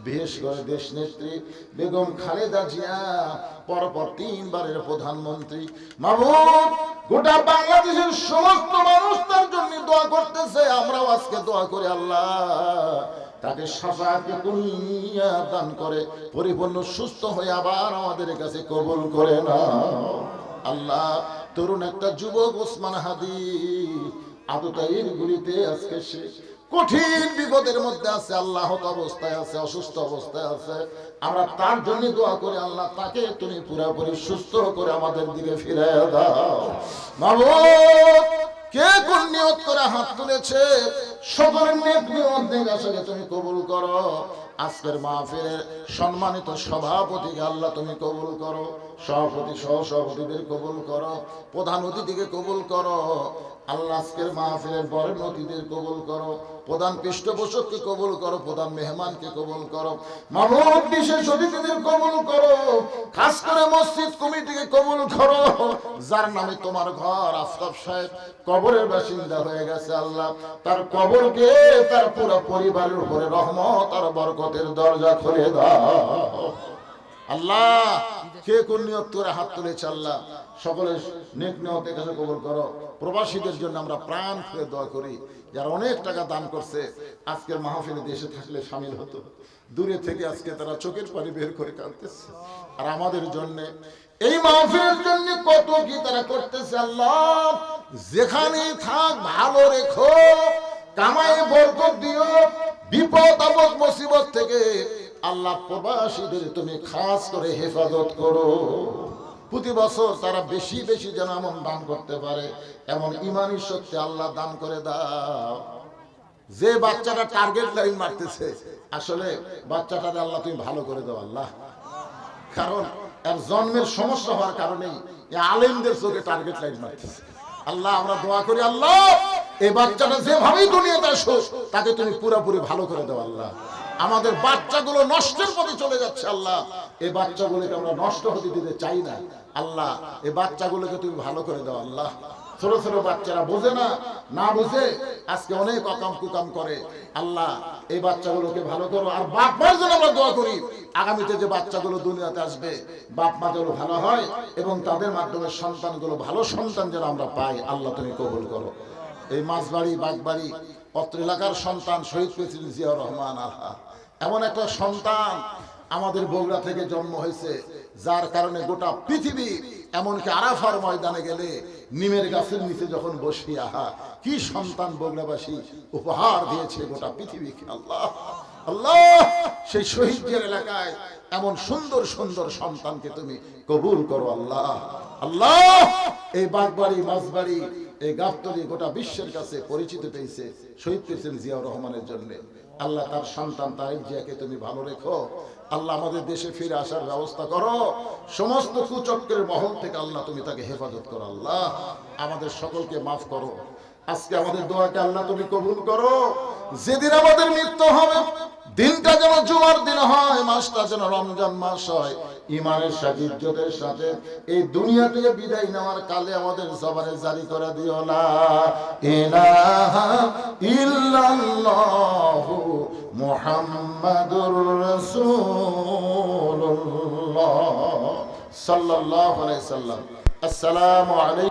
বিশেষ করে দেশ নেত্রী বেগম খালেদা জিয়া, পরপর 3 বারের প্রধানমন্ত্রী, মাহবুব গোটা বাংলাদেশের সমস্ত মানুষ তার জন্য দোয়া করতেছে। আমরাও আজকে দোয়া করি আল্লাহ তাকে শাফাআতে কুল্লিয়া দান করে পরিপূর্ণ সুস্থ হয়ে আবার আমাদের কাছে কবুল করে নাও আল্লাহ। তরুণ একটা যুবক ওসমান হাদি আদতাইর গুলিতে আজকে সে কঠিন বিপদের মধ্যে আছে, আল্লাহত অবস্থায় আছে, অসুস্থ অবস্থায় আছে। আমরা তার জন্য দোয়া করি আল্লাহ তাকে তুমি পুরোপুরি সুস্থ করে আমাদের দিকে ফিরিয়ে দাও মাবুদ। কে কোন নিয়ত করে হাত তুলেছে সকলের নেক নিয়ত নেক আশাকে তুমি কবুল করো। আজকের মাহফিলের সম্মানিত সভাপতিকে আল্লাহ তুমি কবুল করো, সভাপতি সহ সভাপতিদের কবুল করো, প্রধান অতিথিকে কবুল করো আল্লাহ। আজকের মাহফিলের বরেণ্য অতিথিদের কবুল করো, প্রধান পৃষ্ঠপোষককে কবুল করো, প্রধান মেহমানকে কবুল করো, মাহবুব বিশেষ অতিথিদের কবুল করো, খাস করে মসজিদ কমিটিকে কবুল করো যার নামে তোমার ঘর আফতাব সাহেব কবরের বাসিন্দা হয়ে গেছে আল্লাহ। তার কবরকে তার পুরো পরিবারের উপরে রহমত আর বরকতের দরজা খুলে দাও আল্লাহ। কে কোন নিয়ত করে হাত তুলেছে আল্লাহ সকলের নেক নিয়তের কাছে কবুল করো। প্রবাসীদের জন্য আমরা প্রাণ খুলে দোয়া করি যারা অনেক টাকা দান করছে, আজকের মাহফিলে দেশে থাকলে শামিল হতো, দূরে থেকে আজকে তারা চোখের পানি বের করে কাঁদতেছে। আর আমাদের জন্য এই মাহফিলের জন্য কত কি তারা করতেছে আল্লাহ। যেখানে থাক ভালো রেখো, কামাই বরকত দিও, বিপদ আপদ মুসিবত থেকে আল্লাহ প্রবাসীদের তুমি খাস করে হেফাজত করো। প্রতি বছর তারা বেশি বেশি যেন এমন দান করতে পারে, এমন ইমানি শক্তি আল্লাহ দান করে দাও। যে বাচ্চাটা টার্গেট লাইন মারতেছে আসলে বাচ্চাটারে আল্লাহ তুমি ভালো করে দাও আল্লাহ। কারণ এর জন্মের সমস্যা হওয়ার কারণেই আলেমদের চোখে টার্গেট লাইন মারতেছে আল্লাহ। আমরা দোয়া করি আল্লাহ এই বাচ্চাটা যেভাবেই দুনিয়াতে আসো তাকে তুমি পুরোপুরি ভালো করে দাও আল্লাহ। আমাদের বাচ্চাগুলো নষ্টের পথে চলে যাচ্ছে আল্লাহ, এই বাচ্চাগুলোকে আমরা নষ্ট হতে দিতে চাই না আল্লাহ। এই বাচ্চাগুলোকে তুমি ভালো করে দাও আল্লাহ। ছোট ছোট বাচ্চারা বোঝে না, না বুঝে আজকে অনেক অকাম কুকাম করে আল্লাহ। এই বাচ্চাগুলোকে ভালো করো। আর বাপ মার জন্য আমরা দোয়া করি আগামীতে যে বাচ্চাগুলো দুনিয়াতে আসবে বাপ মা যেন ভালো হয় এবং তাদের মাধ্যমে সন্তানগুলো ভালো সন্তান যেন আমরা পাই আল্লাহ তুমি কবুল করো। এই মাছবাড়ি বাগবাড়ি অত্র এলাকার সন্তান শহীদ প্রেসিডেন্ট জিয়াউর রহমান আহা, এমন একটা সন্তান আমাদের বগুড়া থেকে জন্ম হয়েছে যার কারণে গোটা পৃথিবী, এমনকি আরাফার ময়দানে গেলে নিমের গাছের নিচে যখন বসি আহা কি সন্তান বগুড়াবাসী উপহার দিয়েছে গোটা পৃথিবীকে আল্লাহ। আল্লাহ সেই শহীদদের এলাকায় এমন সুন্দর সুন্দর সন্তানকে তুমি কবুল করো আল্লাহ। আল্লাহ এই বাগবাড়ি মাছবাড়ি এই গাবতলী গোটা বিশ্বের কাছে পরিচিত পেয়েছে শহীদ প্রেসিডেন্ট জিয়াউর রহমানের জন্য আল্লাহ। তার সন্তান তারেক জিয়াকে তুমি ভালো রেখো আল্লাহ। আমাদের দেশে ফিরে আসার ব্যবস্থা করো, সমস্ত কুচক্রের মহল থেকে আল্লাহ তুমি তাকে হেফাজত করো আল্লাহ। আমাদের সকলকে মাফ করো। আজকে আমাদের দোয়াকে আল্লাহ তুমি কবুল করো। যেদিন আমাদের মৃত্যু হবে দিনটা যেন জুমার দিন হয়, মাসটা যেন রমজান মাস হয়, ইমানের সাথে ইজ্জতের সাথে এই দুনিয়া থেকে বিদায় নেওয়ার কালে আমাদের জবানে জারি করে দিও লা ইলাহা ইল্লাল্লাহু মুহাম্মাদুর রাসূলুল্লাহ সাল্লাল্লাহু আলাইহি সাল্লাম। আসসালামু আলাইকুম।